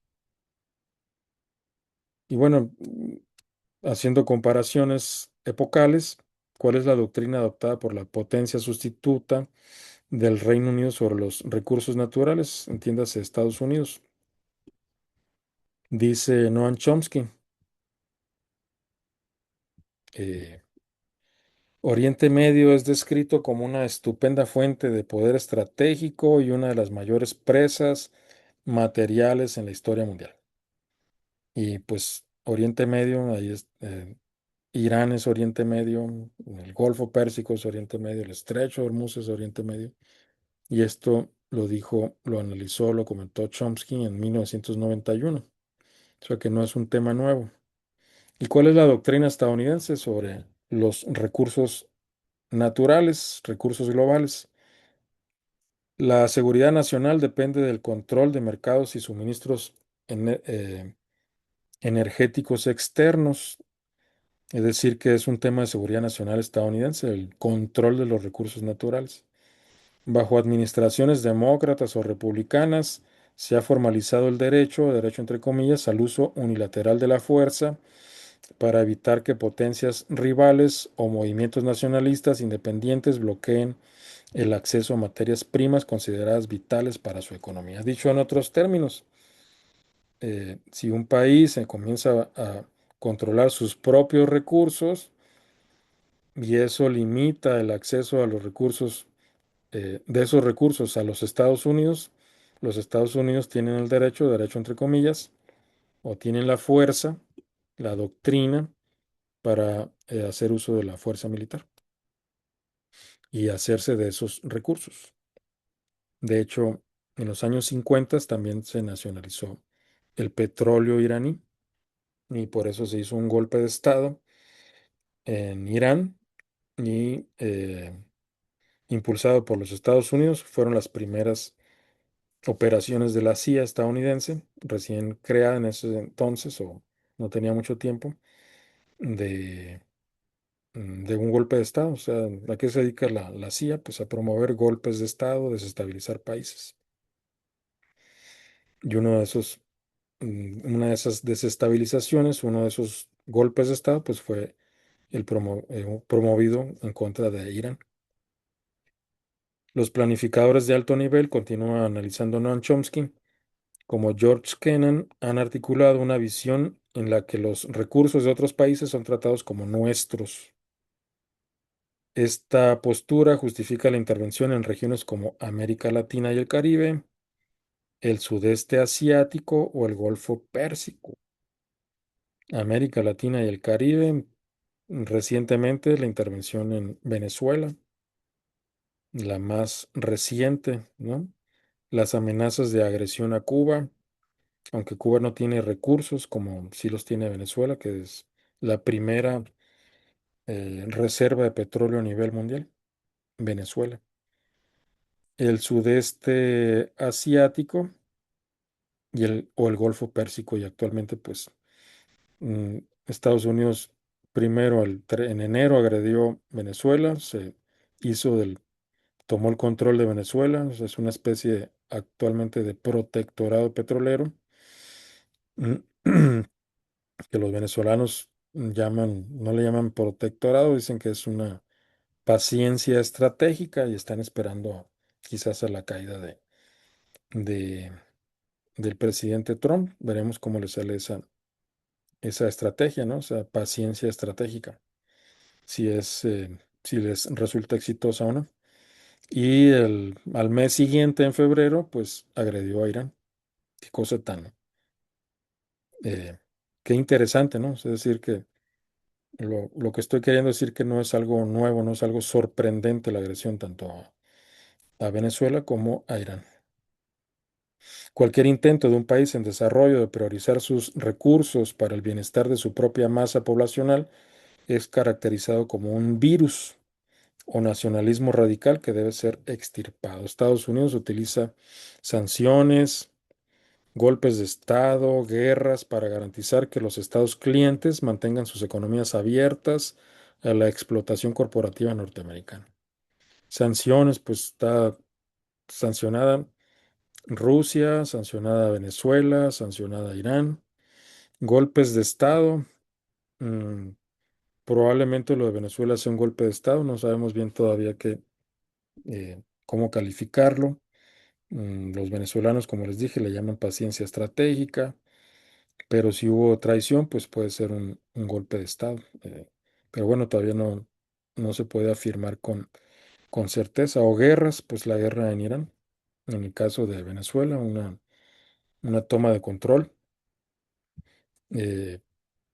Y bueno, haciendo comparaciones epocales, ¿cuál es la doctrina adoptada por la potencia sustituta del Reino Unido sobre los recursos naturales? Entiéndase, Estados Unidos. Dice Noam Chomsky, eh, Oriente Medio es descrito como una estupenda fuente de poder estratégico y una de las mayores presas materiales en la historia mundial. Y pues Oriente Medio, ahí es, Irán es Oriente Medio, el Golfo Pérsico es Oriente Medio, el Estrecho de Hormuz es Oriente Medio. Y esto lo dijo, lo analizó, lo comentó Chomsky en 1991. O sea que no es un tema nuevo. ¿Y cuál es la doctrina estadounidense sobre los recursos naturales, recursos globales? La seguridad nacional depende del control de mercados y suministros energéticos externos. Es decir, que es un tema de seguridad nacional estadounidense, el control de los recursos naturales. Bajo administraciones demócratas o republicanas, se ha formalizado el derecho entre comillas, al uso unilateral de la fuerza para evitar que potencias rivales o movimientos nacionalistas independientes bloqueen el acceso a materias primas consideradas vitales para su economía. Dicho en otros términos, si un país se comienza a controlar sus propios recursos y eso limita el acceso a los recursos, de esos recursos a los Estados Unidos tienen el derecho entre comillas, o tienen la fuerza, la doctrina para hacer uso de la fuerza militar y hacerse de esos recursos. De hecho, en los años 50 también se nacionalizó el petróleo iraní y por eso se hizo un golpe de Estado en Irán y impulsado por los Estados Unidos. Fueron las primeras operaciones de la CIA estadounidense, recién creada en ese entonces o no tenía mucho tiempo, de, de un golpe de Estado. O sea, ¿a qué se dedica la CIA? Pues a promover golpes de Estado, desestabilizar países. Y una de esas desestabilizaciones, uno de esos golpes de Estado, pues fue el promovido en contra de Irán. Los planificadores de alto nivel, continúa analizando Noam Chomsky, como George Kennan, han articulado una visión en la que los recursos de otros países son tratados como nuestros. Esta postura justifica la intervención en regiones como América Latina y el Caribe, el sudeste asiático o el Golfo Pérsico. América Latina y el Caribe, recientemente la intervención en Venezuela, la más reciente, ¿no? Las amenazas de agresión a Cuba, aunque Cuba no tiene recursos como sí los tiene Venezuela, que es la primera reserva de petróleo a nivel mundial, Venezuela. El sudeste asiático o el Golfo Pérsico y actualmente pues mm, Estados Unidos primero en enero agredió Venezuela, tomó el control de Venezuela, o sea, es una especie actualmente de protectorado petrolero que los venezolanos no le llaman protectorado, dicen que es una paciencia estratégica y están esperando quizás a la caída de- del presidente Trump. Veremos cómo le sale esa estrategia, ¿no? Esa paciencia estratégica, si les resulta exitosa o no. Y al mes siguiente, en febrero, pues agredió a Irán. Qué cosa tan, eh, qué interesante, ¿no? Es decir, que lo que estoy queriendo decir que no es algo nuevo, no es algo sorprendente la agresión tanto a Venezuela como a Irán. Cualquier intento de un país en desarrollo de priorizar sus recursos para el bienestar de su propia masa poblacional es caracterizado como un virus o nacionalismo radical que debe ser extirpado. Estados Unidos utiliza sanciones, golpes de Estado, guerras para garantizar que los estados clientes mantengan sus economías abiertas a la explotación corporativa norteamericana. Sanciones, pues está sancionada Rusia, sancionada Venezuela, sancionada Irán. Golpes de Estado. mm, Probablemente lo de Venezuela sea un golpe de Estado. No sabemos bien todavía cómo calificarlo. Los venezolanos, como les dije, le llaman paciencia estratégica. Pero si hubo traición, pues puede ser un golpe de Estado. Pero bueno, todavía no se puede afirmar con certeza. O guerras, pues la guerra en Irán. En el caso de Venezuela, una toma de control, eh,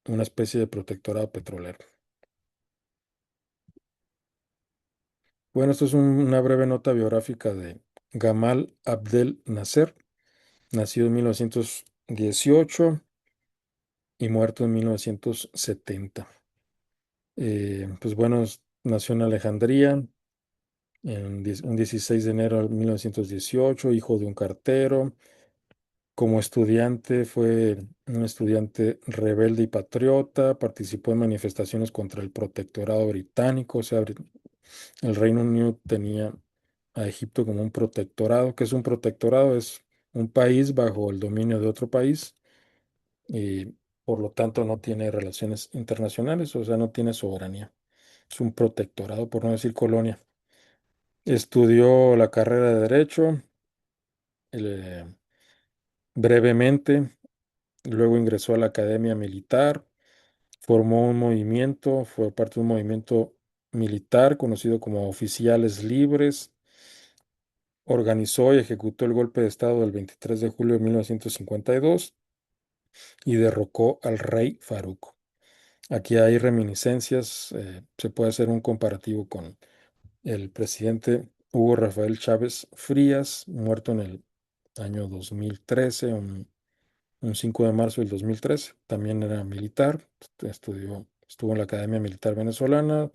una especie de protectorado petrolero. Bueno, esto es una breve nota biográfica de Gamal Abdel Nasser, nacido en 1918 y muerto en 1970. Pues bueno, nació en Alejandría un 16 de enero de 1918, hijo de un cartero. Como estudiante fue un estudiante rebelde y patriota, participó en manifestaciones contra el protectorado británico, o sea, el Reino Unido tenía a Egipto como un protectorado. ¿Qué es un protectorado? Es un país bajo el dominio de otro país y por lo tanto no tiene relaciones internacionales, o sea, no tiene soberanía. Es un protectorado, por no decir colonia. Estudió la carrera de Derecho brevemente luego ingresó a la Academia Militar, formó un movimiento, fue parte de un movimiento militar conocido como Oficiales Libres, organizó y ejecutó el golpe de Estado del 23 de julio de 1952 y derrocó al rey Farouk. Aquí hay reminiscencias, se puede hacer un comparativo con el presidente Hugo Rafael Chávez Frías, muerto en el año 2013, un 5 de marzo del 2013. También era militar, estuvo en la Academia Militar Venezolana,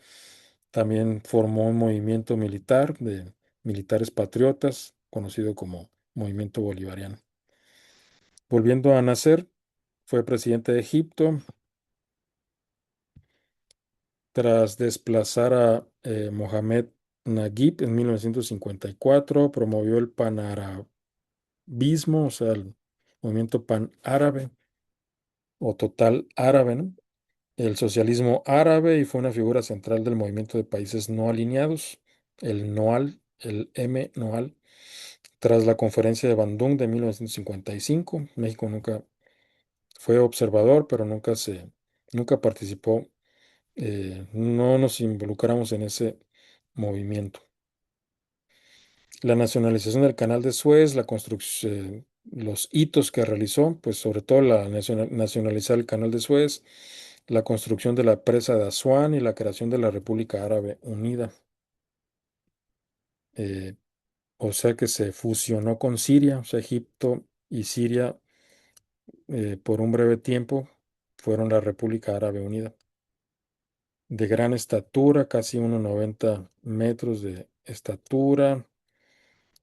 también formó un movimiento militar de militares patriotas, conocido como Movimiento Bolivariano. Volviendo a nacer, fue presidente de Egipto. Tras desplazar a Mohamed Naguib en 1954, promovió el panarabismo, o sea, el movimiento panárabe o total árabe, ¿no? El socialismo árabe y fue una figura central del movimiento de países no alineados, el NOAL, el M-NOAL. Tras la conferencia de Bandung de 1955, México nunca fue observador, pero nunca participó, no nos involucramos en ese movimiento. La nacionalización del canal de Suez, la construcción, los hitos que realizó, pues sobre todo nacionalizar el canal de Suez, la construcción de la presa de Asuán y la creación de la República Árabe Unida. Eh, o sea que se fusionó con Siria, o sea, Egipto y Siria por un breve tiempo fueron la República Árabe Unida. De gran estatura, casi 1,90 metros de estatura.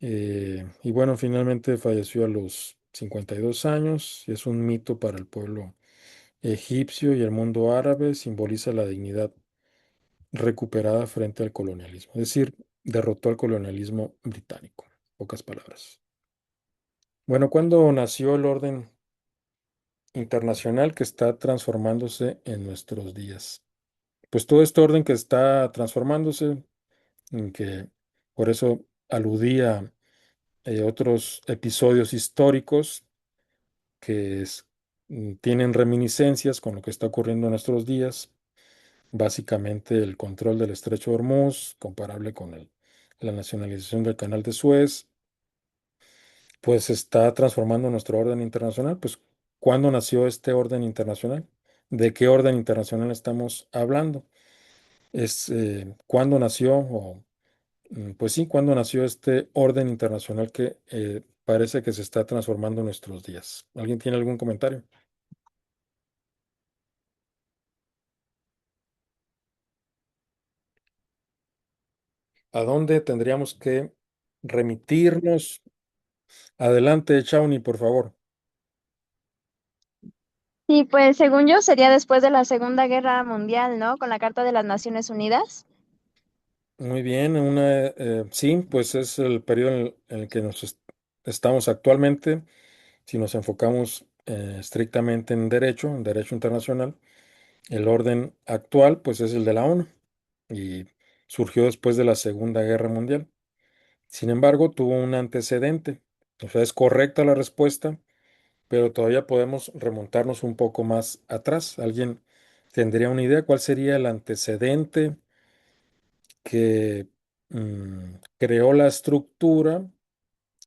Y bueno, finalmente falleció a los 52 años y es un mito para el pueblo egipcio y el mundo árabe, simboliza la dignidad recuperada frente al colonialismo, es decir, derrotó al colonialismo británico, pocas palabras. Bueno, ¿cuándo nació el orden internacional que está transformándose en nuestros días? Pues todo este orden que está transformándose, en que por eso aludía otros episodios históricos que tienen reminiscencias con lo que está ocurriendo en nuestros días. Básicamente el control del Estrecho de Hormuz, comparable con la nacionalización del Canal de Suez, pues está transformando nuestro orden internacional. Pues, ¿cuándo nació este orden internacional? ¿De qué orden internacional estamos hablando? ¿Cuándo nació? Pues sí, ¿cuándo nació este orden internacional que parece que se está transformando en nuestros días? ¿Alguien tiene algún comentario? ¿A dónde tendríamos que remitirnos? Adelante, Shawnee, por favor. Sí, pues según yo sería después de la Segunda Guerra Mundial, ¿no? Con la Carta de las Naciones Unidas. Muy bien, sí, pues es el periodo en el que estamos actualmente. Si nos enfocamos estrictamente en derecho internacional, el orden actual, pues es el de la ONU y surgió después de la Segunda Guerra Mundial. Sin embargo, tuvo un antecedente. O sea, es correcta la respuesta, pero todavía podemos remontarnos un poco más atrás. ¿Alguien tendría una idea cuál sería el antecedente que creó la estructura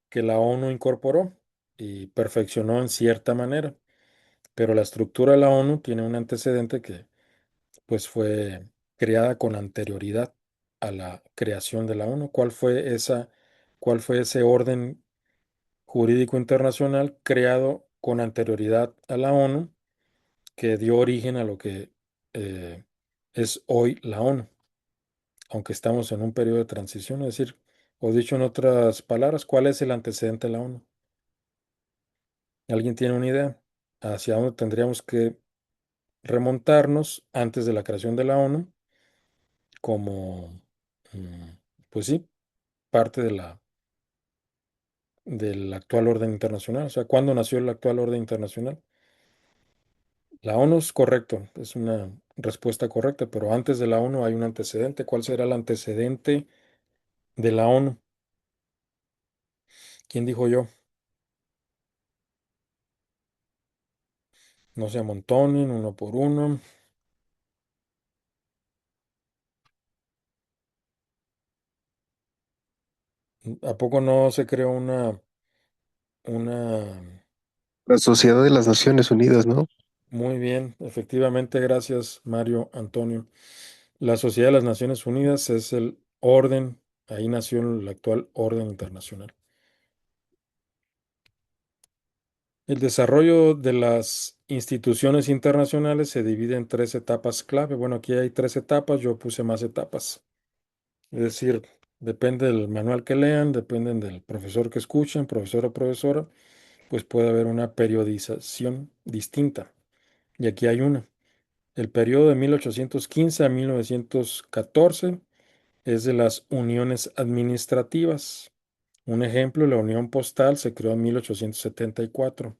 que la ONU incorporó y perfeccionó en cierta manera? Pero la estructura de la ONU tiene un antecedente que pues fue creada con anterioridad a la creación de la ONU. ¿Cuál fue ese orden jurídico internacional creado con anterioridad a la ONU que dio origen a lo que eh, es hoy la ONU? Aunque estamos en un periodo de transición, es decir, o dicho en otras palabras, ¿cuál es el antecedente de la ONU? ¿Alguien tiene una idea? ¿Hacia dónde tendríamos que remontarnos antes de la creación de la ONU como, mm, pues sí, parte del actual orden internacional? O sea, ¿cuándo nació el actual orden internacional? La ONU es correcto, es una respuesta correcta, pero antes de la ONU hay un antecedente. ¿Cuál será el antecedente de la ONU? ¿Quién dijo yo? No se amontonen uno por uno. ¿A poco no se creó una... La Sociedad de las Naciones Unidas, ¿no? Muy bien, efectivamente, gracias Mario Antonio. La Sociedad de las Naciones Unidas es el orden, ahí nació el actual orden internacional. El desarrollo de las instituciones internacionales se divide en tres etapas clave. Bueno, aquí hay tres etapas, yo puse más etapas. Es decir, depende del manual que lean, dependen del profesor que escuchen, profesor o profesora, pues puede haber una periodización distinta. Y aquí hay una. El periodo de 1815 a 1914 es de las uniones administrativas. Un ejemplo, la Unión Postal se creó en 1874.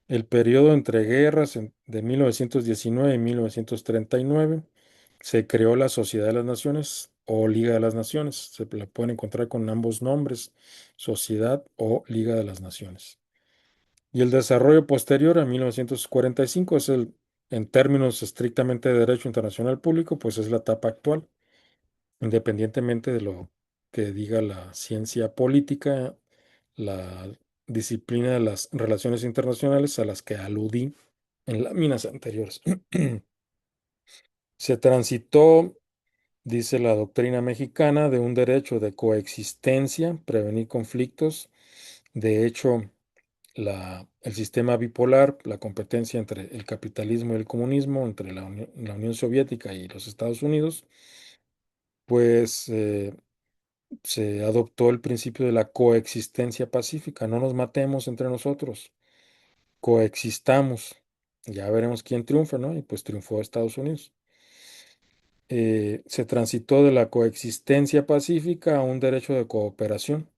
El periodo entre guerras de 1919 y 1939 se creó la Sociedad de las Naciones o Liga de las Naciones. Se la pueden encontrar con ambos nombres, Sociedad o Liga de las Naciones. Y el desarrollo posterior a 1945 es en términos estrictamente de derecho internacional público, pues es la etapa actual, independientemente de lo que diga la ciencia política, la disciplina de las relaciones internacionales a las que aludí en láminas anteriores. Se transitó, dice la doctrina mexicana, de un derecho de coexistencia, prevenir conflictos. De hecho, el sistema bipolar, la competencia entre el capitalismo y el comunismo, entre la Unión Soviética y los Estados Unidos, pues se adoptó el principio de la coexistencia pacífica. No nos matemos entre nosotros, coexistamos. Ya veremos quién triunfa, ¿no? Y pues triunfó Estados Unidos. Se transitó de la coexistencia pacífica a un derecho de cooperación,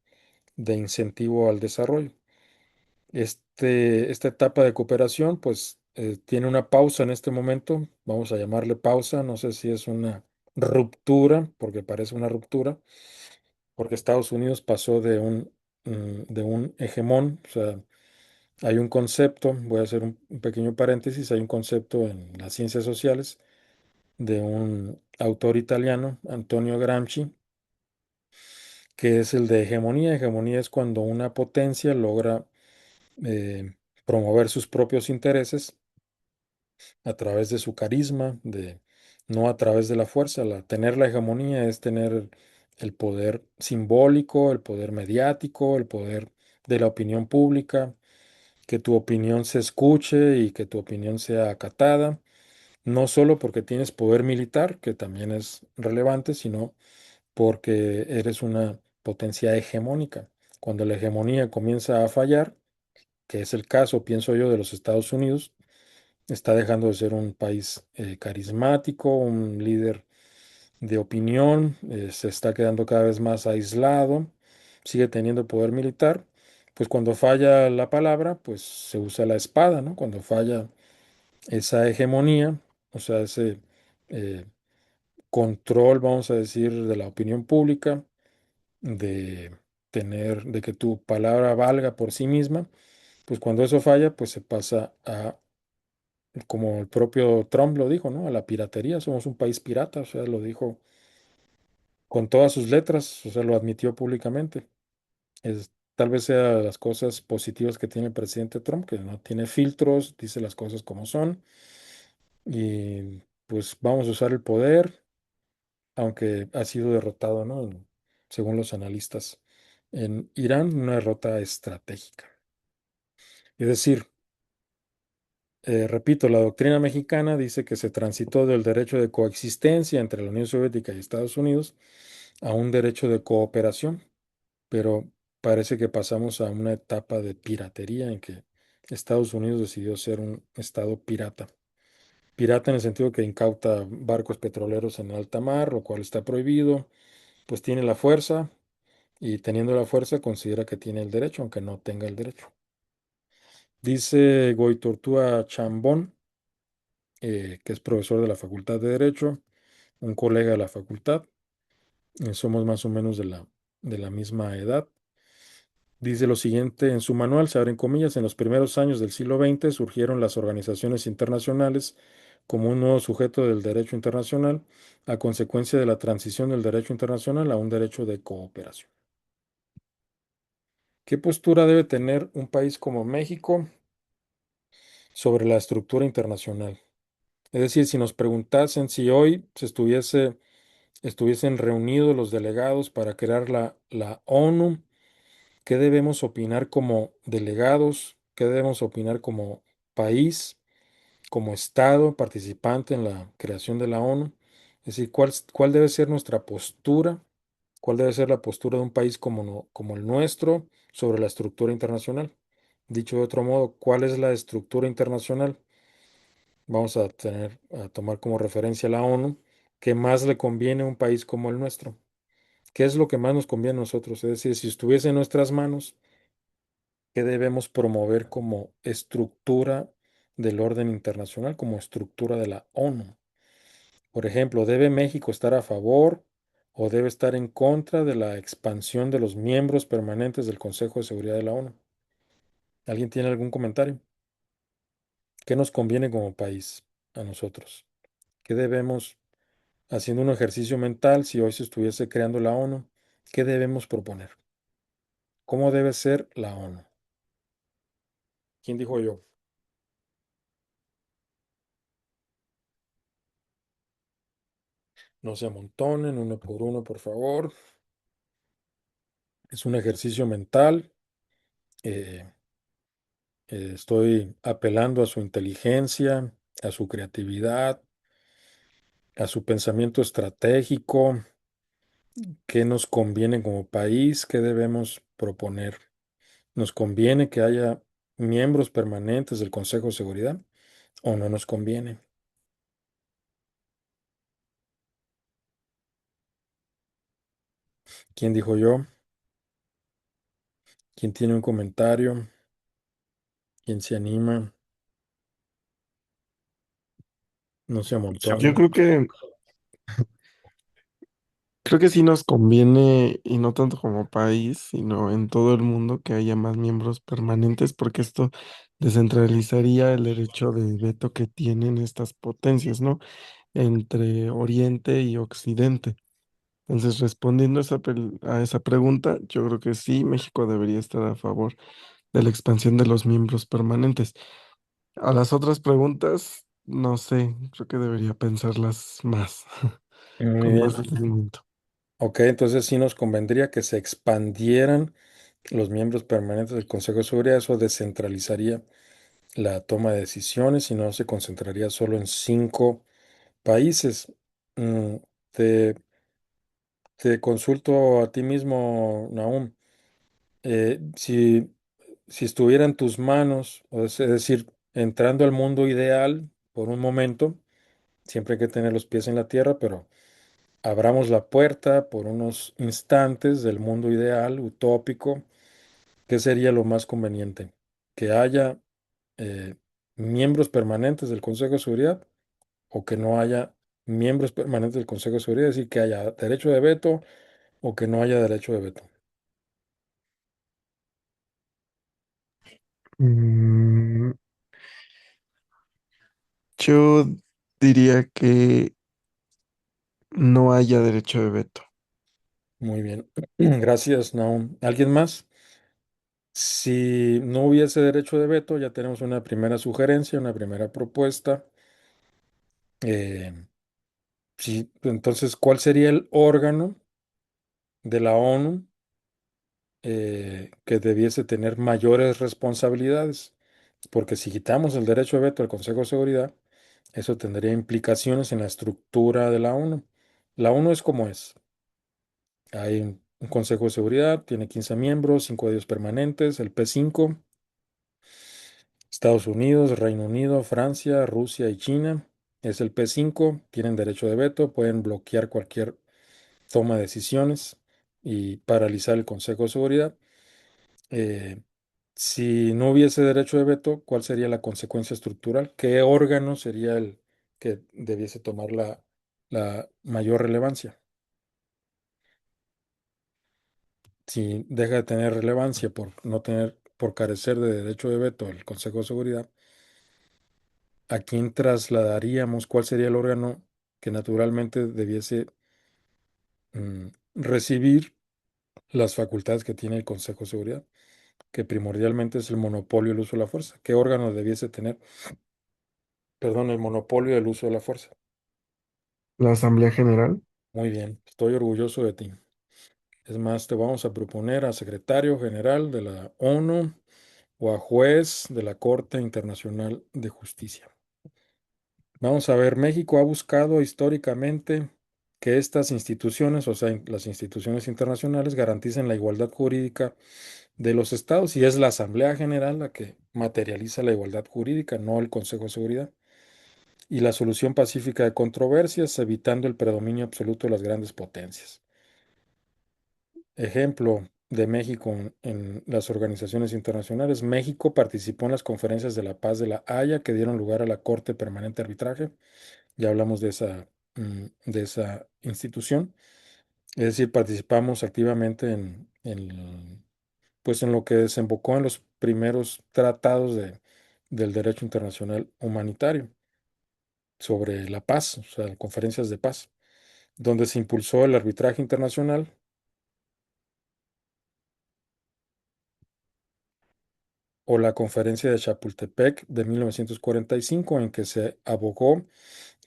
de incentivo al desarrollo. Esta etapa de cooperación, pues, tiene una pausa en este momento. Vamos a llamarle pausa. No sé si es una ruptura, porque parece una ruptura, porque Estados Unidos pasó de un hegemón. O sea, hay un concepto, voy a hacer un pequeño paréntesis, hay un concepto en las ciencias sociales de un autor italiano, Antonio Gramsci, que es el de hegemonía. Hegemonía es cuando una potencia logra eh, promover sus propios intereses a través de su carisma, no a través de la fuerza. Tener la hegemonía es tener el poder simbólico, el poder mediático, el poder de la opinión pública, que tu opinión se escuche y que tu opinión sea acatada, no solo porque tienes poder militar, que también es relevante, sino porque eres una potencia hegemónica. Cuando la hegemonía comienza a fallar, que es el caso, pienso yo, de los Estados Unidos, está dejando de ser un país carismático, un líder de opinión, se está quedando cada vez más aislado, sigue teniendo poder militar, pues cuando falla la palabra, pues se usa la espada, ¿no? Cuando falla esa hegemonía, o sea, ese eh, control, vamos a decir, de la opinión pública, de de que tu palabra valga por sí misma, pues cuando eso falla, pues se pasa a, como el propio Trump lo dijo, ¿no? A la piratería, somos un país pirata, o sea, lo dijo con todas sus letras, o sea, lo admitió públicamente. Tal vez sea de las cosas positivas que tiene el presidente Trump, que no tiene filtros, dice las cosas como son, y pues vamos a usar el poder, aunque ha sido derrotado, ¿no? Según los analistas, en Irán, una derrota estratégica. Es decir, repito, la doctrina mexicana dice que se transitó del derecho de coexistencia entre la Unión Soviética y Estados Unidos a un derecho de cooperación, pero parece que pasamos a una etapa de piratería en que Estados Unidos decidió ser un estado pirata. Pirata en el sentido que incauta barcos petroleros en alta mar, lo cual está prohibido, pues tiene la fuerza y teniendo la fuerza considera que tiene el derecho, aunque no tenga el derecho. Dice Goitortúa Chambón, que es profesor de la Facultad de Derecho, un colega de la facultad, somos más o menos de la misma edad. Dice lo siguiente en su manual, se abren comillas, en los primeros años del siglo XX surgieron las organizaciones internacionales como un nuevo sujeto del derecho internacional a consecuencia de la transición del derecho internacional a un derecho de cooperación. ¿Qué postura debe tener un país como México sobre la estructura internacional? Es decir, si nos preguntasen si hoy estuviesen reunidos los delegados para crear la ONU, ¿qué debemos opinar como delegados? ¿Qué debemos opinar como país, como Estado participante en la creación de la ONU? Es decir, ¿cuál debe ser nuestra postura? ¿Cuál debe ser la postura de un país como el nuestro sobre la estructura internacional? Dicho de otro modo, ¿cuál es la estructura internacional? Vamos a tomar como referencia la ONU. ¿Qué más le conviene a un país como el nuestro? ¿Qué es lo que más nos conviene a nosotros? Es decir, si estuviese en nuestras manos, ¿qué debemos promover como estructura del orden internacional, como estructura de la ONU? Por ejemplo, ¿debe México estar a favor o debe estar en contra de la expansión de los miembros permanentes del Consejo de Seguridad de la ONU? ¿Alguien tiene algún comentario? ¿Qué nos conviene como país a nosotros? ¿Qué debemos, haciendo un ejercicio mental, si hoy se estuviese creando la ONU, qué debemos proponer? ¿Cómo debe ser la ONU? ¿Quién dijo yo? No se amontonen uno por uno, por favor. Es un ejercicio mental. eh, Estoy apelando a su inteligencia, a su creatividad, a su pensamiento estratégico, qué nos conviene como país, qué debemos proponer. ¿Nos conviene que haya miembros permanentes del Consejo de Seguridad o no nos conviene? ¿Quién dijo yo? ¿Quién tiene un comentario? ¿Quién se anima? No se Yo amontone. creo que sí nos conviene, y no tanto como país, sino en todo el mundo, que haya más miembros permanentes, porque esto descentralizaría el derecho de veto que tienen estas potencias, ¿no? Entre Oriente y Occidente. Entonces, respondiendo a a esa pregunta, yo creo que sí, México debería estar a favor de la expansión de los miembros permanentes. A las otras preguntas, no sé, creo que debería pensarlas más, Muy con más bien. detenimiento. Ok, entonces sí nos convendría que se expandieran los miembros permanentes del Consejo de Seguridad. Eso descentralizaría la toma de decisiones y no se concentraría solo en 5 países. Mm, te, te consulto a ti mismo, Nahum. Si estuviera en tus manos, es decir, entrando al mundo ideal por un momento, siempre hay que tener los pies en la tierra, pero abramos la puerta por unos instantes del mundo ideal, utópico. ¿Qué sería lo más conveniente? ¿Que haya eh, miembros permanentes del Consejo de Seguridad o que no haya miembros permanentes del Consejo de Seguridad? Es decir, que haya derecho de veto o que no haya derecho de veto. Mm, yo diría que no haya derecho de veto. Muy bien. Gracias, Naum. ¿Alguien más? Si no hubiese derecho de veto, ya tenemos una primera sugerencia, una primera propuesta. Eh, sí, entonces, ¿cuál sería el órgano de la ONU que debiese tener mayores responsabilidades? Porque si quitamos el derecho de veto al Consejo de Seguridad, eso tendría implicaciones en la estructura de la ONU. La ONU es como es. Hay un Consejo de Seguridad, tiene 15 miembros, 5 de ellos permanentes, el P5, Estados Unidos, Reino Unido, Francia, Rusia y China. Es el P5, tienen derecho de veto, pueden bloquear cualquier toma de decisiones y paralizar el Consejo de Seguridad. Eh, si no hubiese derecho de veto, ¿cuál sería la consecuencia estructural? ¿Qué órgano sería el que debiese tomar la mayor relevancia? si deja de tener relevancia por carecer de derecho de veto el Consejo de Seguridad, ¿a quién trasladaríamos? ¿Cuál sería el órgano que naturalmente debiese recibir las facultades que tiene el Consejo de Seguridad? Que primordialmente es el monopolio del uso de la fuerza. ¿Qué órgano debiese tener, perdón, el monopolio del uso de la fuerza? La Asamblea General. Muy bien, estoy orgulloso de ti. Es más, te vamos a proponer a secretario general de la ONU o a juez de la Corte Internacional de Justicia. Vamos a ver, México ha buscado históricamente que estas instituciones, o sea, las instituciones internacionales, garanticen la igualdad jurídica de los estados y es la Asamblea General la que materializa la igualdad jurídica, no el Consejo de Seguridad, y la solución pacífica de controversias, evitando el predominio absoluto de las grandes potencias. Ejemplo de México en las organizaciones internacionales. México participó en las conferencias de la paz de La Haya que dieron lugar a la Corte Permanente de Arbitraje. Ya hablamos de esa institución. Es decir, participamos activamente pues en lo que desembocó en los primeros tratados del derecho internacional humanitario sobre la paz, o sea, conferencias de paz, donde se impulsó el arbitraje internacional o la Conferencia de Chapultepec de 1945, en que se abogó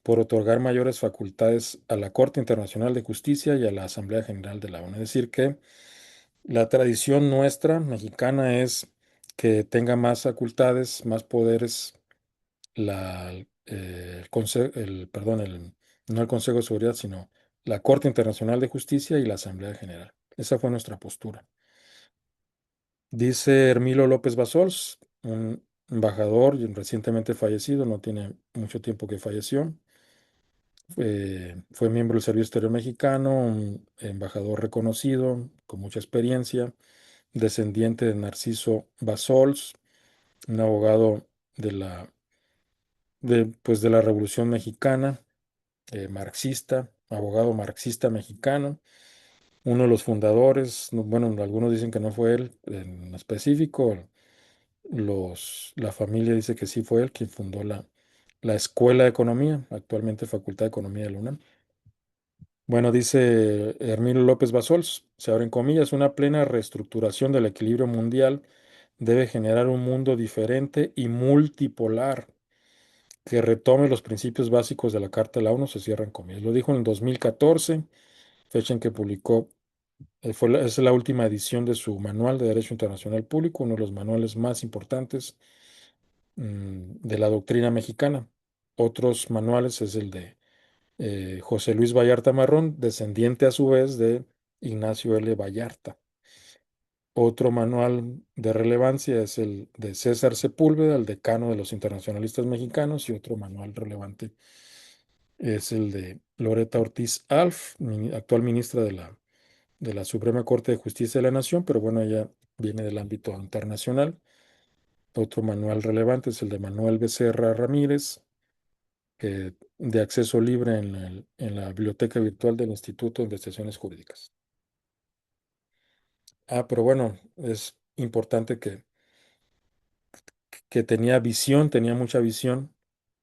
por otorgar mayores facultades a la Corte Internacional de Justicia y a la Asamblea General de la ONU. Es decir, que la tradición nuestra mexicana es que tenga más facultades, más poderes, no el Consejo de Seguridad, sino la Corte Internacional de Justicia y la Asamblea General. Esa fue nuestra postura. Dice Hermilo López Basols, un embajador recientemente fallecido, no tiene mucho tiempo que falleció. Fue miembro del Servicio Exterior Mexicano, un embajador reconocido, con mucha experiencia, descendiente de Narciso Basols, un abogado pues de la Revolución Mexicana, marxista, abogado marxista mexicano, uno de los fundadores, bueno, algunos dicen que no fue él en específico, la familia dice que sí fue él quien fundó la Escuela de Economía, actualmente Facultad de Economía de la UNAM. Bueno, dice Hermilo López Basols, se abren comillas, una plena reestructuración del equilibrio mundial debe generar un mundo diferente y multipolar que retome los principios básicos de la Carta de la ONU, se cierran comillas. Lo dijo en el 2014, fecha en que publicó, es la última edición de su Manual de Derecho Internacional Público, uno de los manuales más importantes de la doctrina mexicana. Otros manuales es el de José Luis Vallarta Marrón, descendiente a su vez de Ignacio L. Vallarta. Otro manual de relevancia es el de César Sepúlveda, el decano de los internacionalistas mexicanos, y otro manual relevante es el de Loreta Ortiz Alf, actual ministra de la Suprema Corte de Justicia de la Nación, pero bueno, ella viene del ámbito internacional. Otro manual relevante es el de Manuel Becerra Ramírez, de acceso libre en la biblioteca virtual del Instituto de Investigaciones Jurídicas. Pero bueno, es importante que tenía mucha visión,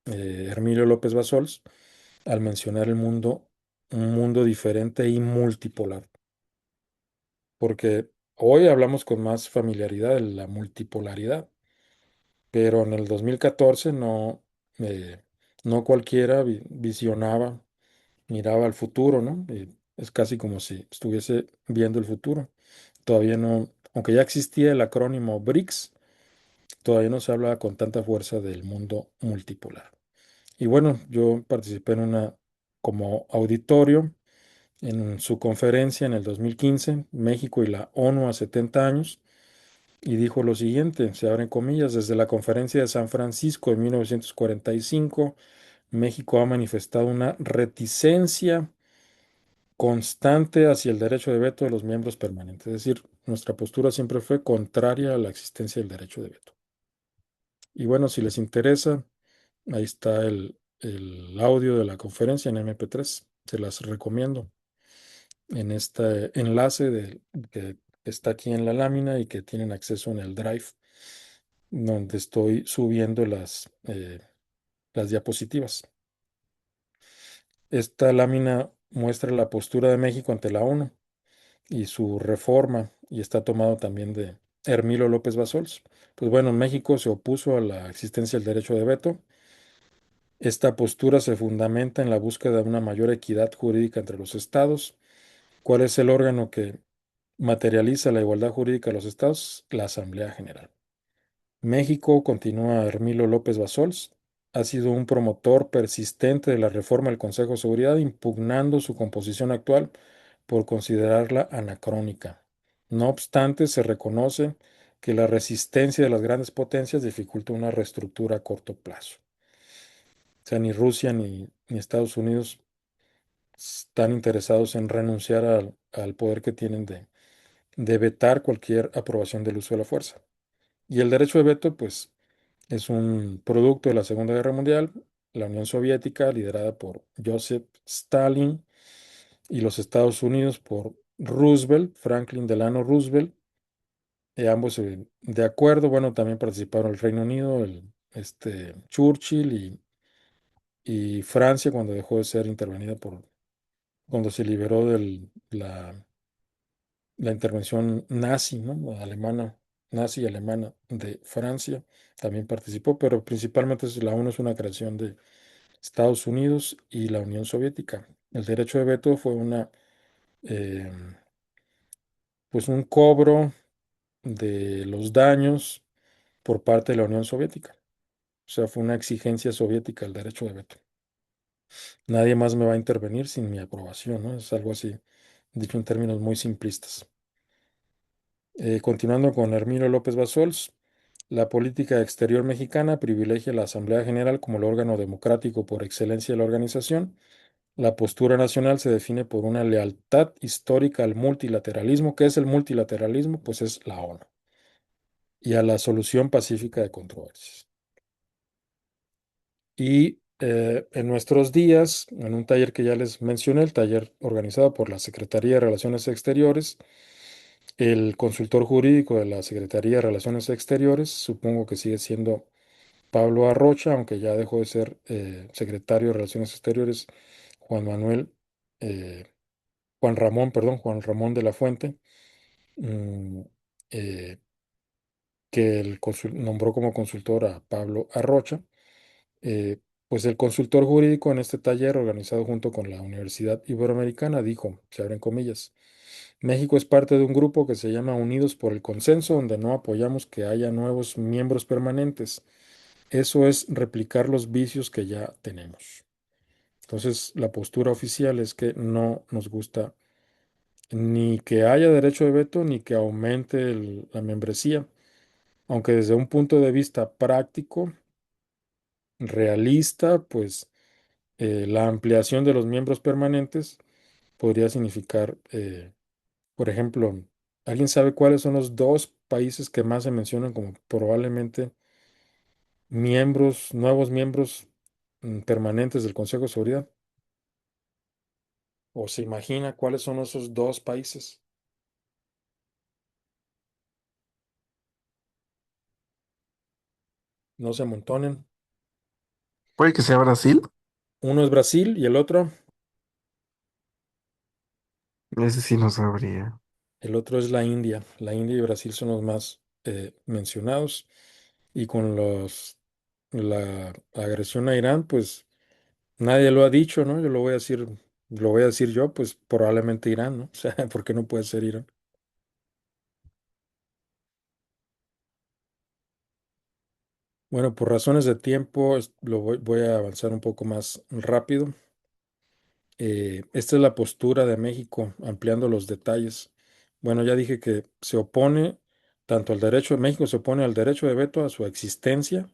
Hermilio López Basols, al mencionar un mundo diferente y multipolar, porque hoy hablamos con más familiaridad de la multipolaridad, pero en el 2014 no cualquiera visionaba, miraba al futuro, ¿no? Y es casi como si estuviese viendo el futuro. Todavía no, aunque ya existía el acrónimo BRICS, todavía no se habla con tanta fuerza del mundo multipolar. Y bueno, yo participé como auditorio en su conferencia en el 2015, México y la ONU a 70 años, y dijo lo siguiente, se abren comillas, desde la conferencia de San Francisco de 1945, México ha manifestado una reticencia constante hacia el derecho de veto de los miembros permanentes. Es decir, nuestra postura siempre fue contraria a la existencia del derecho de veto. Y bueno, si les interesa, ahí está el audio de la conferencia en MP3. Se las recomiendo en este enlace que está aquí en la lámina y que tienen acceso en el Drive, donde estoy subiendo las diapositivas. Esta lámina muestra la postura de México ante la ONU y su reforma, y está tomado también de Hermilo López Basols. Pues bueno, México se opuso a la existencia del derecho de veto. Esta postura se fundamenta en la búsqueda de una mayor equidad jurídica entre los estados. ¿Cuál es el órgano que materializa la igualdad jurídica de los estados? La Asamblea General. México, continúa Hermilo López Basols, ha sido un promotor persistente de la reforma del Consejo de Seguridad, impugnando su composición actual por considerarla anacrónica. No obstante, se reconoce que la resistencia de las grandes potencias dificulta una reestructura a corto plazo. O sea, ni Rusia ni Estados Unidos están interesados en renunciar al poder que tienen de vetar cualquier aprobación del uso de la fuerza. Y el derecho de veto, pues, es un producto de la Segunda Guerra Mundial. La Unión Soviética, liderada por Joseph Stalin, y los Estados Unidos por Roosevelt, Franklin Delano Roosevelt, ambos de acuerdo. Bueno, también participaron el Reino Unido, Churchill y Francia cuando dejó de ser intervenida cuando se liberó de la intervención nazi, ¿no? Alemana, nazi y alemana de Francia, también participó, pero principalmente la ONU es una creación de Estados Unidos y la Unión Soviética. El derecho de veto fue eh, pues un cobro de los daños por parte de la Unión Soviética. O sea, fue una exigencia soviética el derecho de veto. Nadie más me va a intervenir sin mi aprobación, ¿no? Es algo así, dicho en términos muy simplistas. Continuando con Hermilo López Basols, la política exterior mexicana privilegia la Asamblea General como el órgano democrático por excelencia de la organización. La postura nacional se define por una lealtad histórica al multilateralismo. ¿Qué es el multilateralismo? Pues es la ONU. Y a la solución pacífica de controversias. Y en nuestros días, en un taller que ya les mencioné, el taller organizado por la Secretaría de Relaciones Exteriores, el consultor jurídico de la Secretaría de Relaciones Exteriores, supongo que sigue siendo Pablo Arrocha, aunque ya dejó de ser secretario de Relaciones Exteriores, Juan Manuel, eh, Juan Ramón de la Fuente, mm, eh, que nombró como consultor a Pablo Arrocha. Pues el consultor jurídico en este taller organizado junto con la Universidad Iberoamericana dijo, se abren comillas, México es parte de un grupo que se llama Unidos por el Consenso, donde no apoyamos que haya nuevos miembros permanentes. Eso es replicar los vicios que ya tenemos. Entonces, la postura oficial es que no nos gusta ni que haya derecho de veto ni que aumente la membresía, aunque desde un punto de vista práctico, realista, pues la ampliación de los miembros permanentes podría significar, por ejemplo, ¿alguien sabe cuáles son los dos países que más se mencionan como probablemente nuevos miembros permanentes del Consejo de Seguridad? ¿O se imagina cuáles son esos dos países? No se amontonen. Puede que sea Brasil. Uno es Brasil y Ese sí no sabría. el otro es la India. La India y Brasil son los más mencionados. Y con la agresión a Irán, pues nadie lo ha dicho, ¿no? Yo lo voy a decir yo, pues probablemente Irán, ¿no? O sea, ¿por qué no puede ser Irán? Bueno, por razones de tiempo, voy a avanzar un poco más rápido. Esta es la postura de México, ampliando los detalles. Bueno, ya dije que se opone tanto al derecho de México, se opone al derecho de veto a su existencia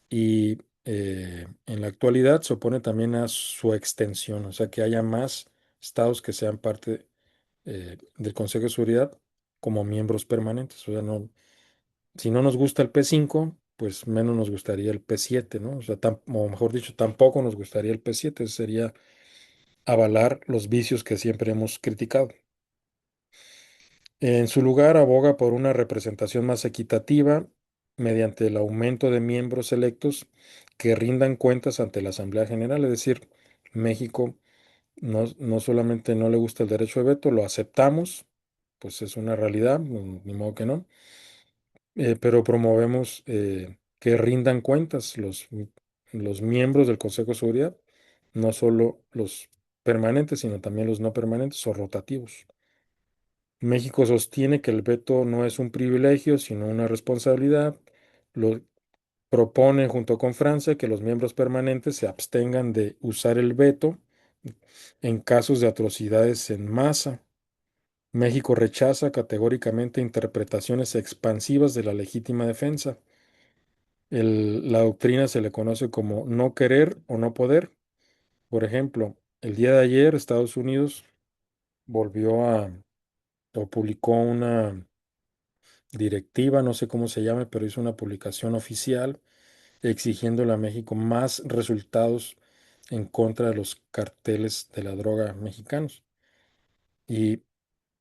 y en la actualidad se opone también a su extensión, o sea, que haya más estados que sean parte del Consejo de Seguridad como miembros permanentes. O sea, no, si no nos gusta el P5, pues menos nos gustaría el P7, ¿no? O sea, o mejor dicho, tampoco nos gustaría el P7. Sería avalar los vicios que siempre hemos criticado. En su lugar, aboga por una representación más equitativa mediante el aumento de miembros electos que rindan cuentas ante la Asamblea General. Es decir, México no solamente no le gusta el derecho de veto, lo aceptamos, pues es una realidad, ni modo que no, pero promovemos que rindan cuentas los miembros del Consejo de Seguridad, no solo los permanentes, sino también los no permanentes o rotativos. México sostiene que el veto no es un privilegio, sino una responsabilidad. Lo propone junto con Francia que los miembros permanentes se abstengan de usar el veto en casos de atrocidades en masa. México rechaza categóricamente interpretaciones expansivas de la legítima defensa. La doctrina se le conoce como no querer o no poder. Por ejemplo, el día de ayer Estados Unidos volvió a o publicó una directiva, no sé cómo se llame, pero hizo una publicación oficial exigiéndole a México más resultados en contra de los carteles de la droga mexicanos. Y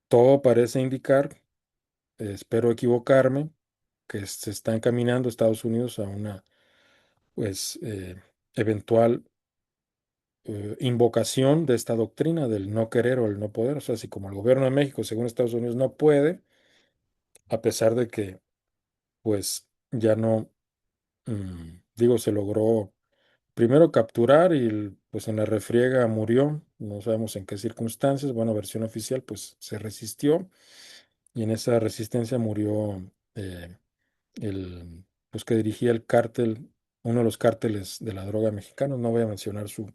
todo parece indicar, espero equivocarme, que se está encaminando Estados Unidos a una pues eventual invocación de esta doctrina del no querer o el no poder. O sea, si como el gobierno de México, según Estados Unidos, no puede, a pesar de que pues ya no, digo, se logró primero capturar y pues en la refriega murió, no sabemos en qué circunstancias, bueno, versión oficial, pues se resistió y en esa resistencia murió pues que dirigía el cártel, uno de los cárteles de la droga mexicanos, no voy a mencionar su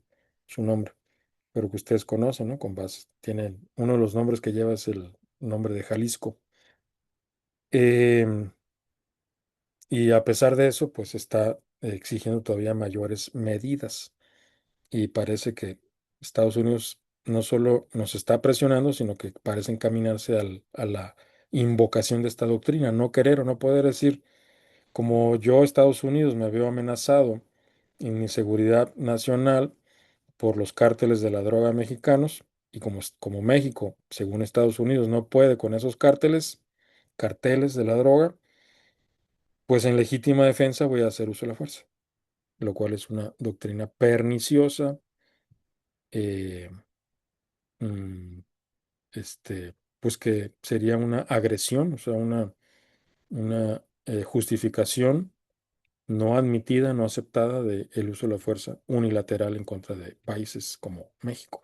nombre, pero que ustedes conocen, ¿no? Con base, tiene uno de los nombres que lleva es el nombre de Jalisco. Em, y a pesar de eso, pues está exigiendo todavía mayores medidas. Y parece que Estados Unidos no solo nos está presionando, sino que parece encaminarse a la invocación de esta doctrina, no querer o no poder decir, como yo, Estados Unidos, me veo amenazado en mi seguridad nacional por los cárteles de la droga mexicanos, y como México, según Estados Unidos, no puede con esos carteles de la droga, pues en legítima defensa voy a hacer uso de la fuerza, lo cual es una doctrina perniciosa. eh, mm, pues que sería una agresión, o sea, una justificación no admitida, no aceptada del uso de la fuerza unilateral en contra de países como México.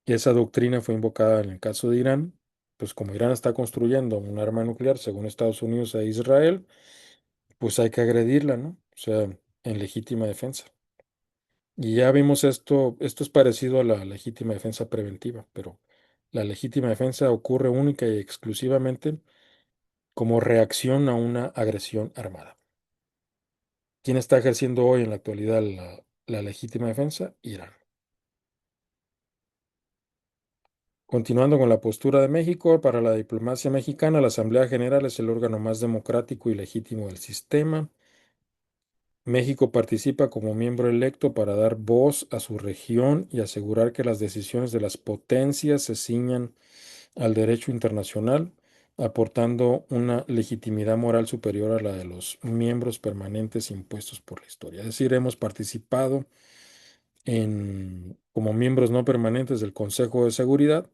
Y esa doctrina fue invocada en el caso de Irán, pues como Irán está construyendo un arma nuclear, según Estados Unidos e Israel, pues hay que agredirla, ¿no? O sea, en legítima defensa. Y ya vimos esto es parecido a la legítima defensa preventiva, pero la legítima defensa ocurre única y exclusivamente como reacción a una agresión armada. ¿Quién está ejerciendo hoy en la actualidad la legítima defensa? Irán. Continuando con la postura de México, para la diplomacia mexicana, la Asamblea General es el órgano más democrático y legítimo del sistema. México participa como miembro electo para dar voz a su región y asegurar que las decisiones de las potencias se ciñan al derecho internacional, aportando una legitimidad moral superior a la de los miembros permanentes impuestos por la historia. Es decir, hemos participado como miembros no permanentes del Consejo de Seguridad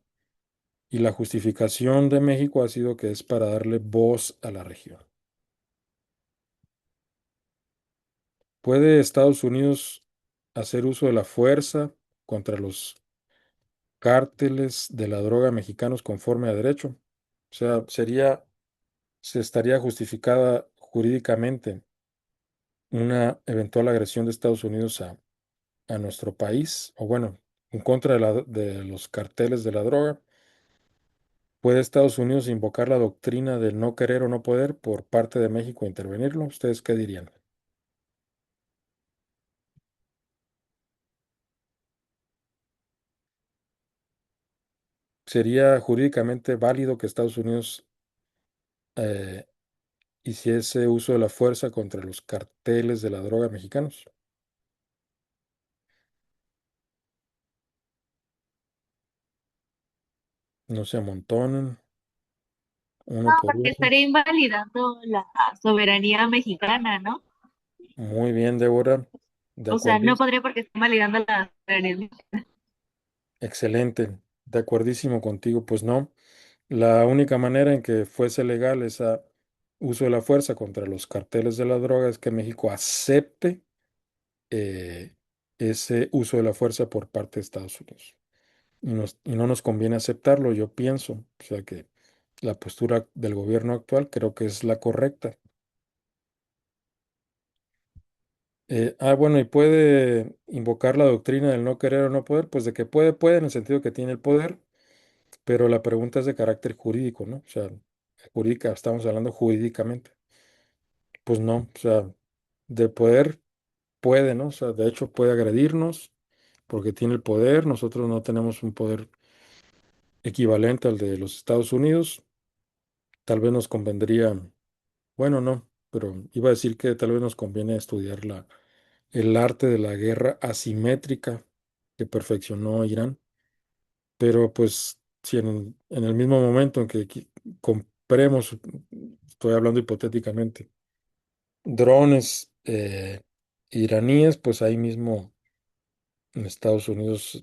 y la justificación de México ha sido que es para darle voz a la región. ¿Puede Estados Unidos hacer uso de la fuerza contra los cárteles de la droga mexicanos conforme a derecho? O sea, se estaría justificada jurídicamente una eventual agresión de Estados Unidos a nuestro país, o bueno, en contra de los carteles de la droga. ¿Puede Estados Unidos invocar la doctrina del no querer o no poder por parte de México e intervenirlo? ¿Ustedes qué dirían? ¿Sería jurídicamente válido que Estados Unidos eh, hiciese uso de la fuerza contra los carteles de la droga mexicanos? No se amontonen. No, uno por porque uno. estaría invalidando la soberanía mexicana, ¿no? Muy bien, Débora. De O sea, acuerdo. no podría porque está invalidando la soberanía mexicana. Excelente. De acuerdísimo contigo. Pues no. La única manera en que fuese legal ese uso de la fuerza contra los carteles de la droga es que México acepte eh, ese uso de la fuerza por parte de Estados Unidos. Y no nos conviene aceptarlo, yo pienso. O sea que la postura del gobierno actual creo que es la correcta. Bueno, y puede invocar la doctrina del no querer o no poder, pues de que puede, puede, en el sentido que tiene el poder, pero la pregunta es de carácter jurídico, ¿no? O sea, jurídica, estamos hablando jurídicamente. Pues no, o sea, de poder puede, ¿no? O sea, de hecho puede agredirnos porque tiene el poder, nosotros no tenemos un poder equivalente al de los Estados Unidos, tal vez nos convendría, bueno, no, pero iba a decir que tal vez nos conviene estudiar el arte de la guerra asimétrica que perfeccionó Irán, pero pues si en el mismo momento en que compremos, estoy hablando hipotéticamente, drones iraníes, pues ahí mismo en Estados Unidos,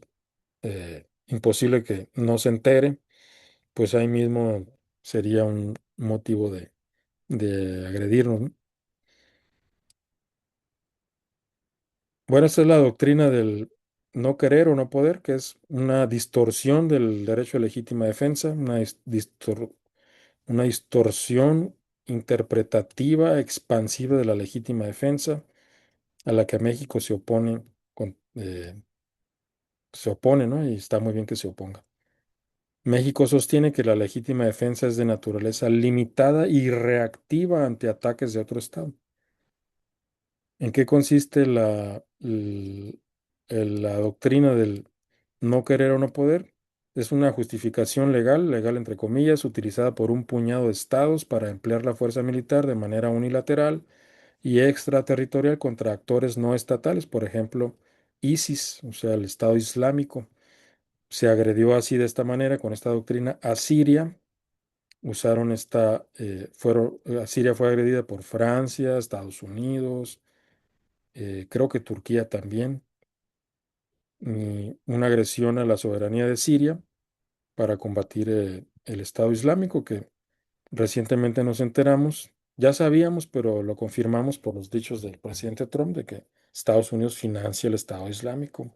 imposible que no se entere, pues ahí mismo sería un motivo de agredirnos, ¿no? Bueno, esta es la doctrina del no querer o no poder, que es una distorsión del derecho a legítima defensa, una distorsión interpretativa, expansiva de la legítima defensa, a la que México se opone, ¿no? Y está muy bien que se oponga. México sostiene que la legítima defensa es de naturaleza limitada y reactiva ante ataques de otro Estado. ¿En qué consiste la doctrina del no querer o no poder? Es una justificación legal, legal entre comillas, utilizada por un puñado de estados para emplear la fuerza militar de manera unilateral y extraterritorial contra actores no estatales, por ejemplo, ISIS, o sea, el Estado Islámico. Se agredió así de esta manera, con esta doctrina, a Siria. Siria fue agredida por Francia, Estados Unidos, creo que Turquía también, y una agresión a la soberanía de Siria para combatir el Estado Islámico, que recientemente nos enteramos, ya sabíamos, pero lo confirmamos por los dichos del presidente Trump de que Estados Unidos financia el Estado Islámico.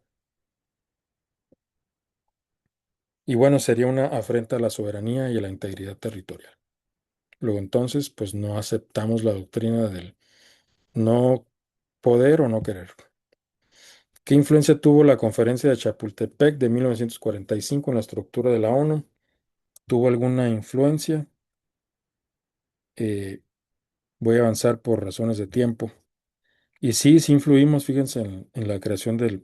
Y bueno, sería una afrenta a la soberanía y a la integridad territorial. Luego entonces, pues no aceptamos la doctrina del no poder o no querer. ¿Qué influencia tuvo la conferencia de Chapultepec de 1945 en la estructura de la ONU? ¿Tuvo alguna influencia? Eh, Voy a avanzar por razones de tiempo. Y sí, sí influimos, fíjense, en la creación de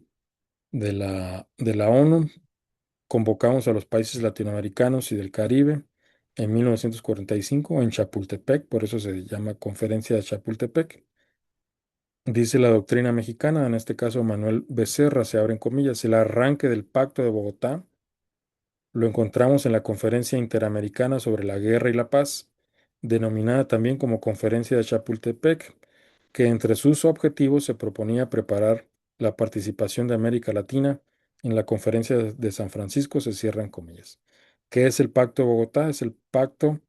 la ONU. Convocamos a los países latinoamericanos y del Caribe en 1945 en Chapultepec, por eso se llama Conferencia de Chapultepec. Dice la doctrina mexicana, en este caso Manuel Becerra, se abren comillas, el arranque del Pacto de Bogotá lo encontramos en la Conferencia Interamericana sobre la Guerra y la Paz, denominada también como Conferencia de Chapultepec, que entre sus objetivos se proponía preparar la participación de América Latina en la Conferencia de San Francisco, se cierran comillas. ¿Qué es el Pacto de Bogotá? Es el pacto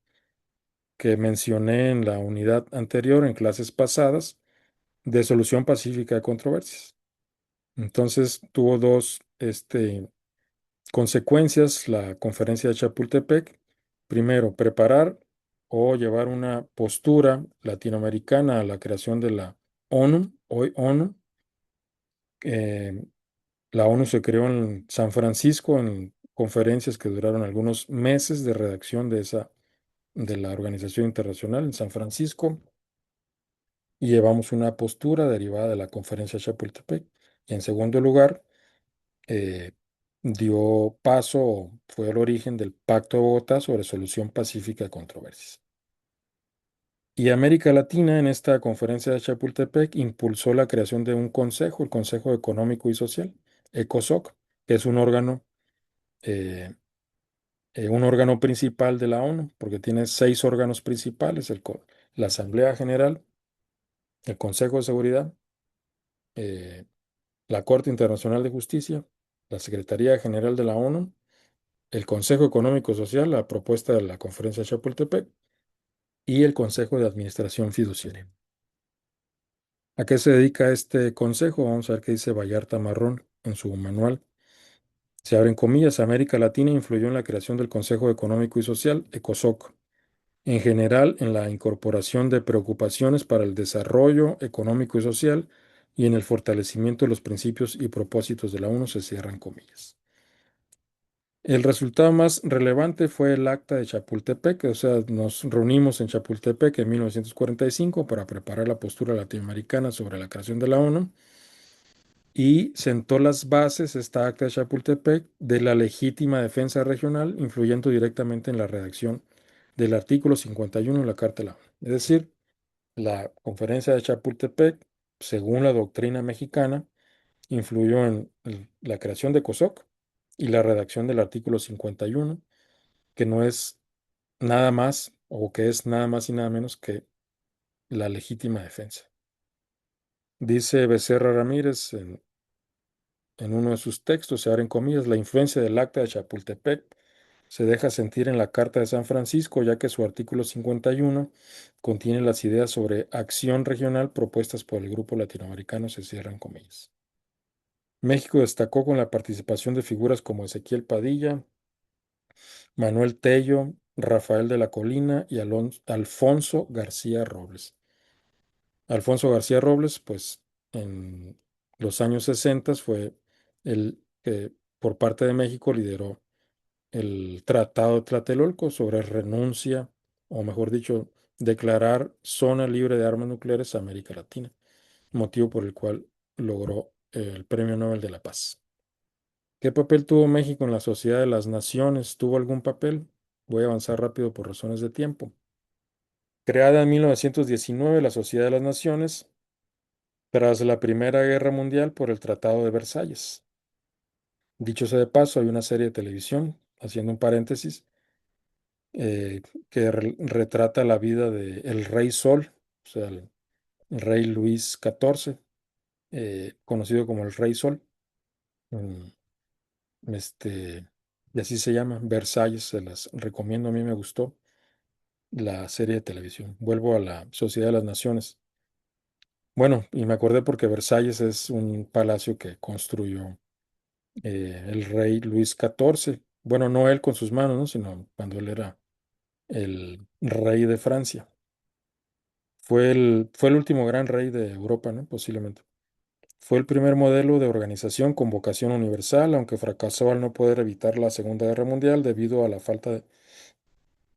que mencioné en la unidad anterior, en clases pasadas, de solución pacífica de controversias. Entonces tuvo dos consecuencias la conferencia de Chapultepec. Primero, preparar o llevar una postura latinoamericana a la creación de la ONU, hoy ONU. Eh, la ONU se creó en San Francisco en conferencias que duraron algunos meses de redacción de la Organización Internacional en San Francisco, y llevamos una postura derivada de la conferencia de Chapultepec. Y en segundo lugar, eh, dio paso, fue el origen del Pacto de Bogotá sobre solución pacífica de controversias. Y América Latina, en esta conferencia de Chapultepec, impulsó la creación de un consejo, el Consejo Económico y Social, ECOSOC, que es un órgano eh, un órgano principal de la ONU, porque tiene 6 órganos principales, la Asamblea General, el Consejo de Seguridad, eh, la Corte Internacional de Justicia, la Secretaría General de la ONU, el Consejo Económico y Social, la propuesta de la Conferencia de Chapultepec, y el Consejo de Administración Fiduciaria. ¿A qué se dedica este consejo? Vamos a ver qué dice Vallarta Marrón en su manual. Se abren comillas, América Latina influyó en la creación del Consejo Económico y Social, ECOSOC, en general en la incorporación de preocupaciones para el desarrollo económico y social y en el fortalecimiento de los principios y propósitos de la ONU, se cierran comillas. El resultado más relevante fue el Acta de Chapultepec, o sea, nos reunimos en Chapultepec en 1945 para preparar la postura latinoamericana sobre la creación de la ONU y sentó las bases, esta Acta de Chapultepec, de la legítima defensa regional, influyendo directamente en la redacción del artículo 51 de la Carta de la ONU. Es decir, la Conferencia de Chapultepec, según la doctrina mexicana, influyó en la creación de COSOC y la redacción del artículo 51, que no es nada más o que es nada más y nada menos que la legítima defensa. Dice Becerra Ramírez en uno de sus textos, se abren comillas, la influencia del Acta de Chapultepec se deja sentir en la Carta de San Francisco, ya que su artículo 51 contiene las ideas sobre acción regional propuestas por el grupo latinoamericano, se cierran comillas. México destacó con la participación de figuras como Ezequiel Padilla, Manuel Tello, Rafael de la Colina y Alfonso García Robles. Alfonso García Robles, pues en los años 60 fue el que por parte de México lideró el Tratado de Tlatelolco sobre renuncia, o mejor dicho, declarar zona libre de armas nucleares a América Latina, motivo por el cual logró el Premio Nobel de la Paz. ¿Qué papel tuvo México en la Sociedad de las Naciones? ¿Tuvo algún papel? Voy a avanzar rápido por razones de tiempo. Creada en 1919, la Sociedad de las Naciones, tras la Primera Guerra Mundial por el Tratado de Versalles. Dicho sea de paso, hay una serie de televisión, haciendo un paréntesis, eh, que retrata la vida de el Rey Sol, o sea, el Rey Luis XIV, conocido como el Rey Sol. mm, Este, y así se llama, Versalles, se las recomiendo, a mí me gustó la serie de televisión. Vuelvo a la Sociedad de las Naciones. Bueno, y me acordé porque Versalles es un palacio que construyó el rey Luis XIV. Bueno, no él con sus manos, ¿no? Sino cuando él era el rey de Francia. Fue el último gran rey de Europa, ¿no? Posiblemente. Fue el primer modelo de organización con vocación universal, aunque fracasó al no poder evitar la Segunda Guerra Mundial debido a la falta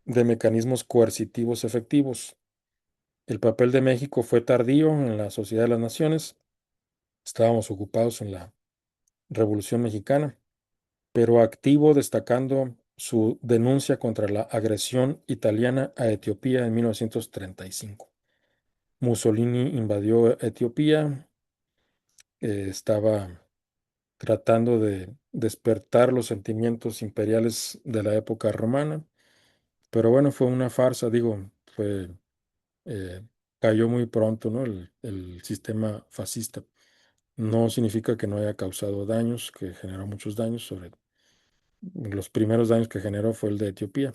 de mecanismos coercitivos efectivos. El papel de México fue tardío en la Sociedad de las Naciones. Estábamos ocupados en la Revolución Mexicana, pero activo, destacando su denuncia contra la agresión italiana a Etiopía en 1935. Mussolini invadió Etiopía, estaba tratando de despertar los sentimientos imperiales de la época romana, pero bueno, fue una farsa, digo, eh, cayó muy pronto, ¿no? El sistema fascista. No significa que no haya causado daños, que generó muchos daños. Sobre los primeros daños que generó fue el de Etiopía.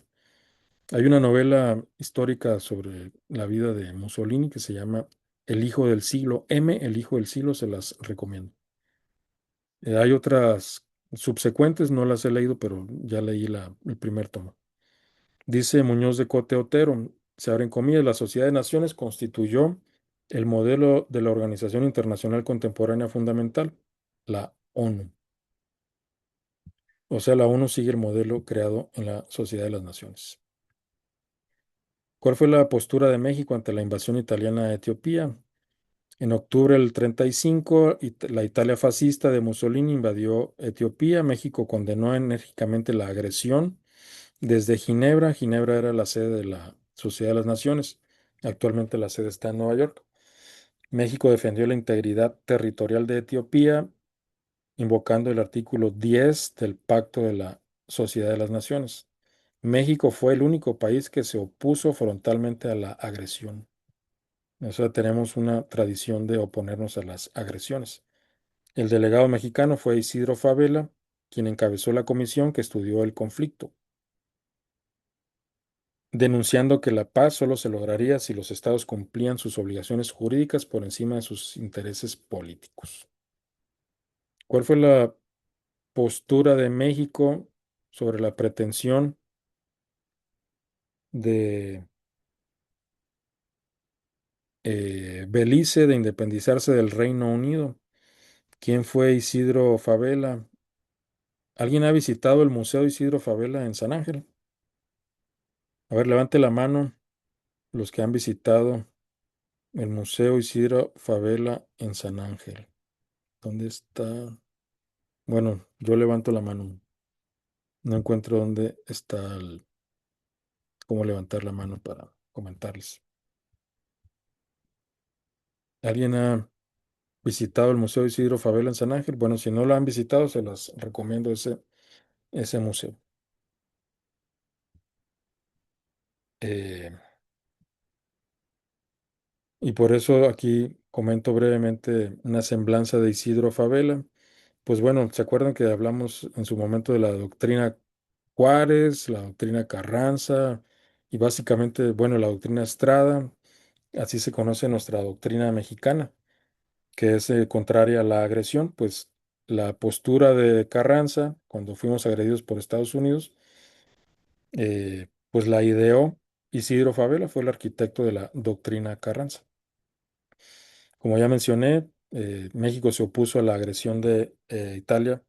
Hay una novela histórica sobre la vida de Mussolini que se llama El Hijo del Siglo, El Hijo del Siglo, se las recomiendo. Hay otras subsecuentes, no las he leído, pero ya leí el primer tomo. Dice Muñoz de Cote Otero, se abren comillas, la Sociedad de Naciones constituyó el modelo de la Organización Internacional Contemporánea Fundamental, la ONU. O sea, la ONU sigue el modelo creado en la Sociedad de las Naciones. ¿Cuál fue la postura de México ante la invasión italiana a Etiopía? En octubre del 35, la Italia fascista de Mussolini invadió Etiopía. México condenó enérgicamente la agresión. Desde Ginebra, Ginebra era la sede de la Sociedad de las Naciones. Actualmente la sede está en Nueva York. México defendió la integridad territorial de Etiopía, invocando el artículo 10 del Pacto de la Sociedad de las Naciones. México fue el único país que se opuso frontalmente a la agresión. O sea, tenemos una tradición de oponernos a las agresiones. El delegado mexicano fue Isidro Fabela, quien encabezó la comisión que estudió el conflicto, denunciando que la paz solo se lograría si los estados cumplían sus obligaciones jurídicas por encima de sus intereses políticos. ¿Cuál fue la postura de México sobre la pretensión de Belice de independizarse del Reino Unido? ¿Quién fue Isidro Fabela? ¿Alguien ha visitado el Museo Isidro Fabela en San Ángel? A ver, levante la mano los que han visitado el Museo Isidro Fabela en San Ángel. ¿Dónde está? Bueno, yo levanto la mano. No encuentro dónde está cómo levantar la mano para comentarles. ¿Alguien ha visitado el Museo Isidro Fabela en San Ángel? Bueno, si no lo han visitado, se las recomiendo ese museo. Eh, y por eso aquí comento brevemente una semblanza de Isidro Fabela. Pues bueno, ¿se acuerdan que hablamos en su momento de la doctrina Juárez, la doctrina Carranza y básicamente, bueno, la doctrina Estrada? Así se conoce nuestra doctrina mexicana, que es contraria a la agresión. Pues la postura de Carranza, cuando fuimos agredidos por Estados Unidos, pues la ideó Isidro Fabela, fue el arquitecto de la doctrina Carranza. Como ya mencioné, México se opuso a la agresión de Italia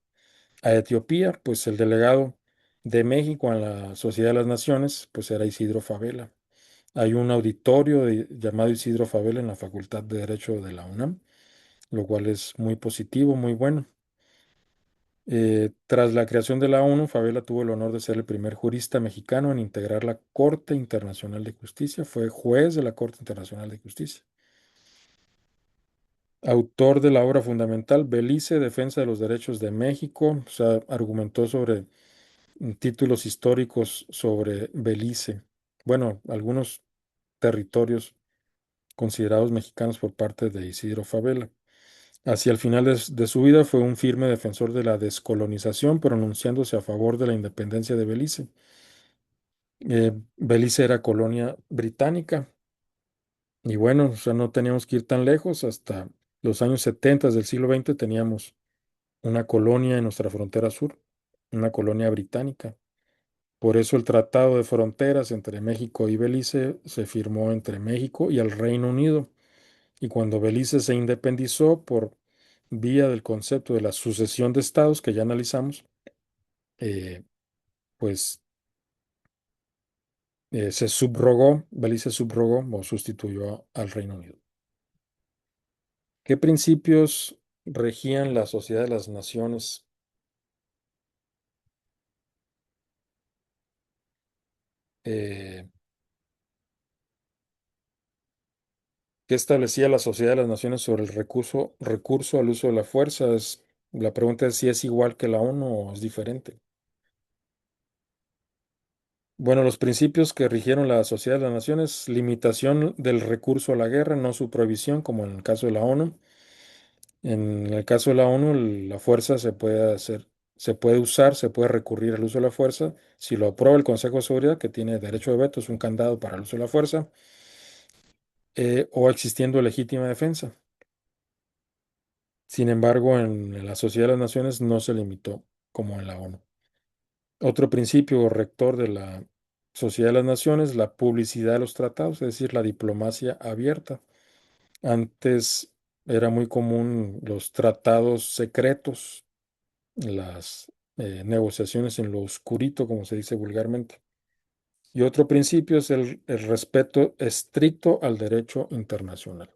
a Etiopía, pues el delegado de México en la Sociedad de las Naciones, pues era Isidro Fabela. Hay un auditorio llamado Isidro Fabela en la Facultad de Derecho de la UNAM, lo cual es muy positivo, muy bueno. Tras la creación de la ONU, Fabela tuvo el honor de ser el primer jurista mexicano en integrar la Corte Internacional de Justicia. Fue juez de la Corte Internacional de Justicia. Autor de la obra fundamental Belice, Defensa de los Derechos de México. O sea, argumentó sobre títulos históricos sobre Belice. Bueno, algunos territorios considerados mexicanos por parte de Isidro Fabela. Hacia el final de su vida fue un firme defensor de la descolonización, pronunciándose a favor de la independencia de Belice. Belice era colonia británica y bueno, o sea, no teníamos que ir tan lejos. Hasta los años 70 del siglo XX teníamos una colonia en nuestra frontera sur, una colonia británica. Por eso el Tratado de Fronteras entre México y Belice se firmó entre México y el Reino Unido. Y cuando Belice se independizó por vía del concepto de la sucesión de estados que ya analizamos, eh, pues se subrogó, Belice subrogó o sustituyó al Reino Unido. ¿Qué principios regían la sociedad de las naciones? Eh, ¿Qué establecía la sociedad de las naciones sobre el recurso al uso de la fuerza? La pregunta es si es igual que la ONU o es diferente. Bueno, los principios que rigieron la Sociedad de las Naciones: limitación del recurso a la guerra, no su prohibición, como en el caso de la ONU. En el caso de la ONU, la fuerza se puede usar, se puede recurrir al uso de la fuerza si lo aprueba el Consejo de Seguridad, que tiene derecho de veto, es un candado para el uso de la fuerza, o existiendo legítima defensa. Sin embargo, en la Sociedad de las Naciones no se limitó como en la ONU. Otro principio rector de la Sociedad de las Naciones: la publicidad de los tratados, es decir, la diplomacia abierta. Antes era muy común los tratados secretos, las negociaciones en lo oscurito, como se dice vulgarmente. Y otro principio es el respeto estricto al derecho internacional.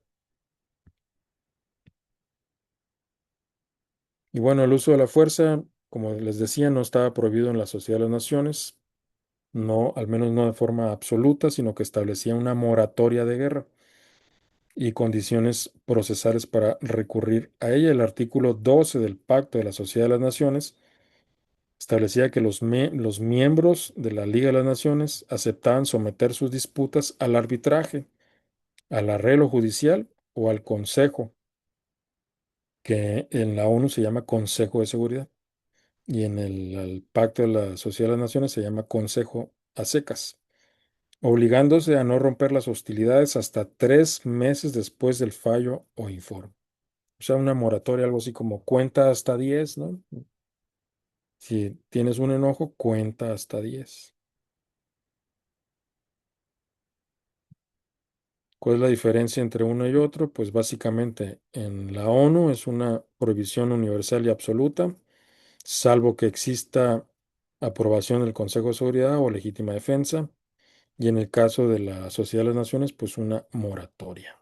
Y bueno, el uso de la fuerza, como les decía, no estaba prohibido en la Sociedad de las Naciones, no, al menos no de forma absoluta, sino que establecía una moratoria de guerra y condiciones procesales para recurrir a ella. El artículo 12 del Pacto de la Sociedad de las Naciones Establecía que los miembros de la Liga de las Naciones aceptaban someter sus disputas al arbitraje, al arreglo judicial o al Consejo, que en la ONU se llama Consejo de Seguridad y en el Pacto de la Sociedad de las Naciones se llama Consejo a secas, obligándose a no romper las hostilidades hasta 3 meses después del fallo o informe. O sea, una moratoria, algo así como cuenta hasta 10, ¿no? Si tienes un enojo, cuenta hasta 10. ¿Cuál es la diferencia entre uno y otro? Pues básicamente en la ONU es una prohibición universal y absoluta, salvo que exista aprobación del Consejo de Seguridad o legítima defensa, y en el caso de la Sociedad de las Naciones, pues una moratoria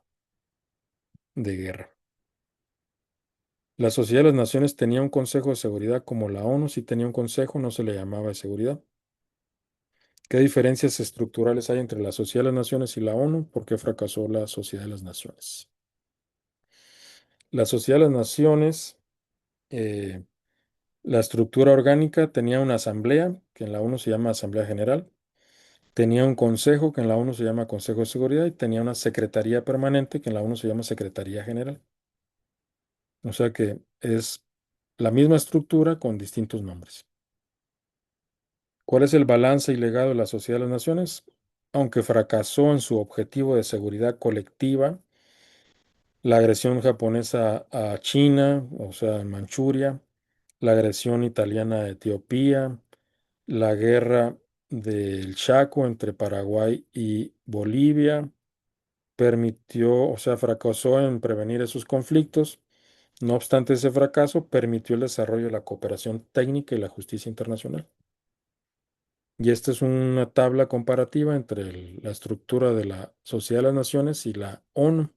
de guerra. La Sociedad de las Naciones tenía un Consejo de Seguridad como la ONU, sí tenía un consejo, no se le llamaba de seguridad. ¿Qué diferencias estructurales hay entre la Sociedad de las Naciones y la ONU? ¿Por qué fracasó la Sociedad de las Naciones? La Sociedad de las Naciones, eh, la estructura orgánica tenía una asamblea, que en la ONU se llama Asamblea General, tenía un consejo, que en la ONU se llama Consejo de Seguridad, y tenía una secretaría permanente, que en la ONU se llama Secretaría General. O sea que es la misma estructura con distintos nombres. ¿Cuál es el balance y legado de la Sociedad de las Naciones? Aunque fracasó en su objetivo de seguridad colectiva, la agresión japonesa a China, o sea, en Manchuria, la agresión italiana a Etiopía, la guerra del Chaco entre Paraguay y Bolivia, permitió, o sea, fracasó en prevenir esos conflictos. No obstante ese fracaso, permitió el desarrollo de la cooperación técnica y la justicia internacional. Y esta es una tabla comparativa entre la estructura de la Sociedad de las Naciones y la ONU.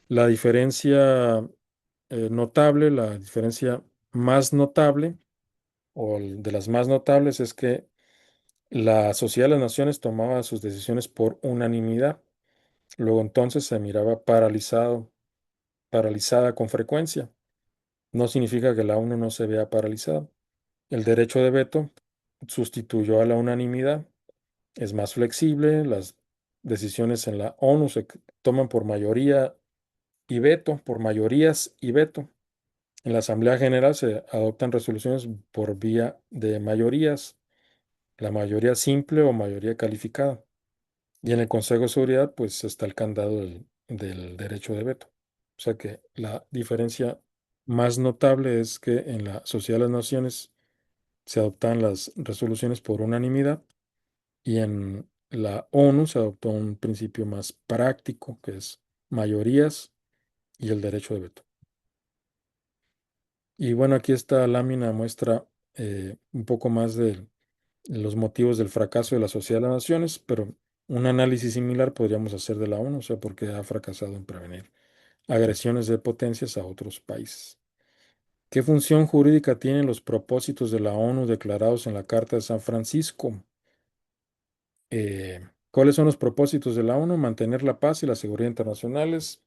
La diferencia notable, la diferencia más notable, o de las más notables, es que la Sociedad de las Naciones tomaba sus decisiones por unanimidad. Luego entonces se miraba paralizada con frecuencia. No significa que la ONU no se vea paralizada. El derecho de veto sustituyó a la unanimidad. Es más flexible, las decisiones en la ONU se toman por mayoría y veto, por mayorías y veto. En la Asamblea General se adoptan resoluciones por vía de mayorías, la mayoría simple o mayoría calificada. Y en el Consejo de Seguridad, pues está el candado del derecho de veto. O sea que la diferencia más notable es que en la Sociedad de las Naciones se adoptan las resoluciones por unanimidad y en la ONU se adoptó un principio más práctico, que es mayorías y el derecho de veto. Y bueno, aquí esta lámina muestra un poco más de los motivos del fracaso de la Sociedad de las Naciones, pero un análisis similar podríamos hacer de la ONU, o sea, porque ha fracasado en prevenir agresiones de potencias a otros países. ¿Qué función jurídica tienen los propósitos de la ONU declarados en la Carta de San Francisco? ¿Cuáles son los propósitos de la ONU? Mantener la paz y la seguridad internacionales,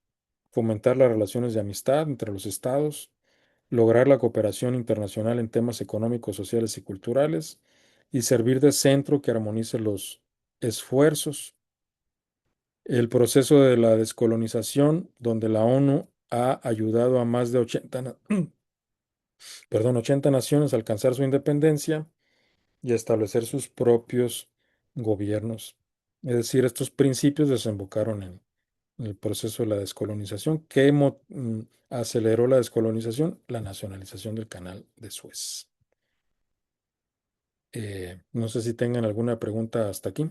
fomentar las relaciones de amistad entre los estados, lograr la cooperación internacional en temas económicos, sociales y culturales, y servir de centro que armonice los esfuerzos. El proceso de la descolonización, donde la ONU ha ayudado a más de 80 naciones a alcanzar su independencia y a establecer sus propios gobiernos. Es decir, estos principios desembocaron en el proceso de la descolonización. ¿Qué aceleró la descolonización? La nacionalización del canal de Suez. No sé si tengan alguna pregunta hasta aquí.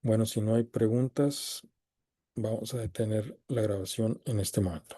Bueno, si no hay preguntas, vamos a detener la grabación en este momento.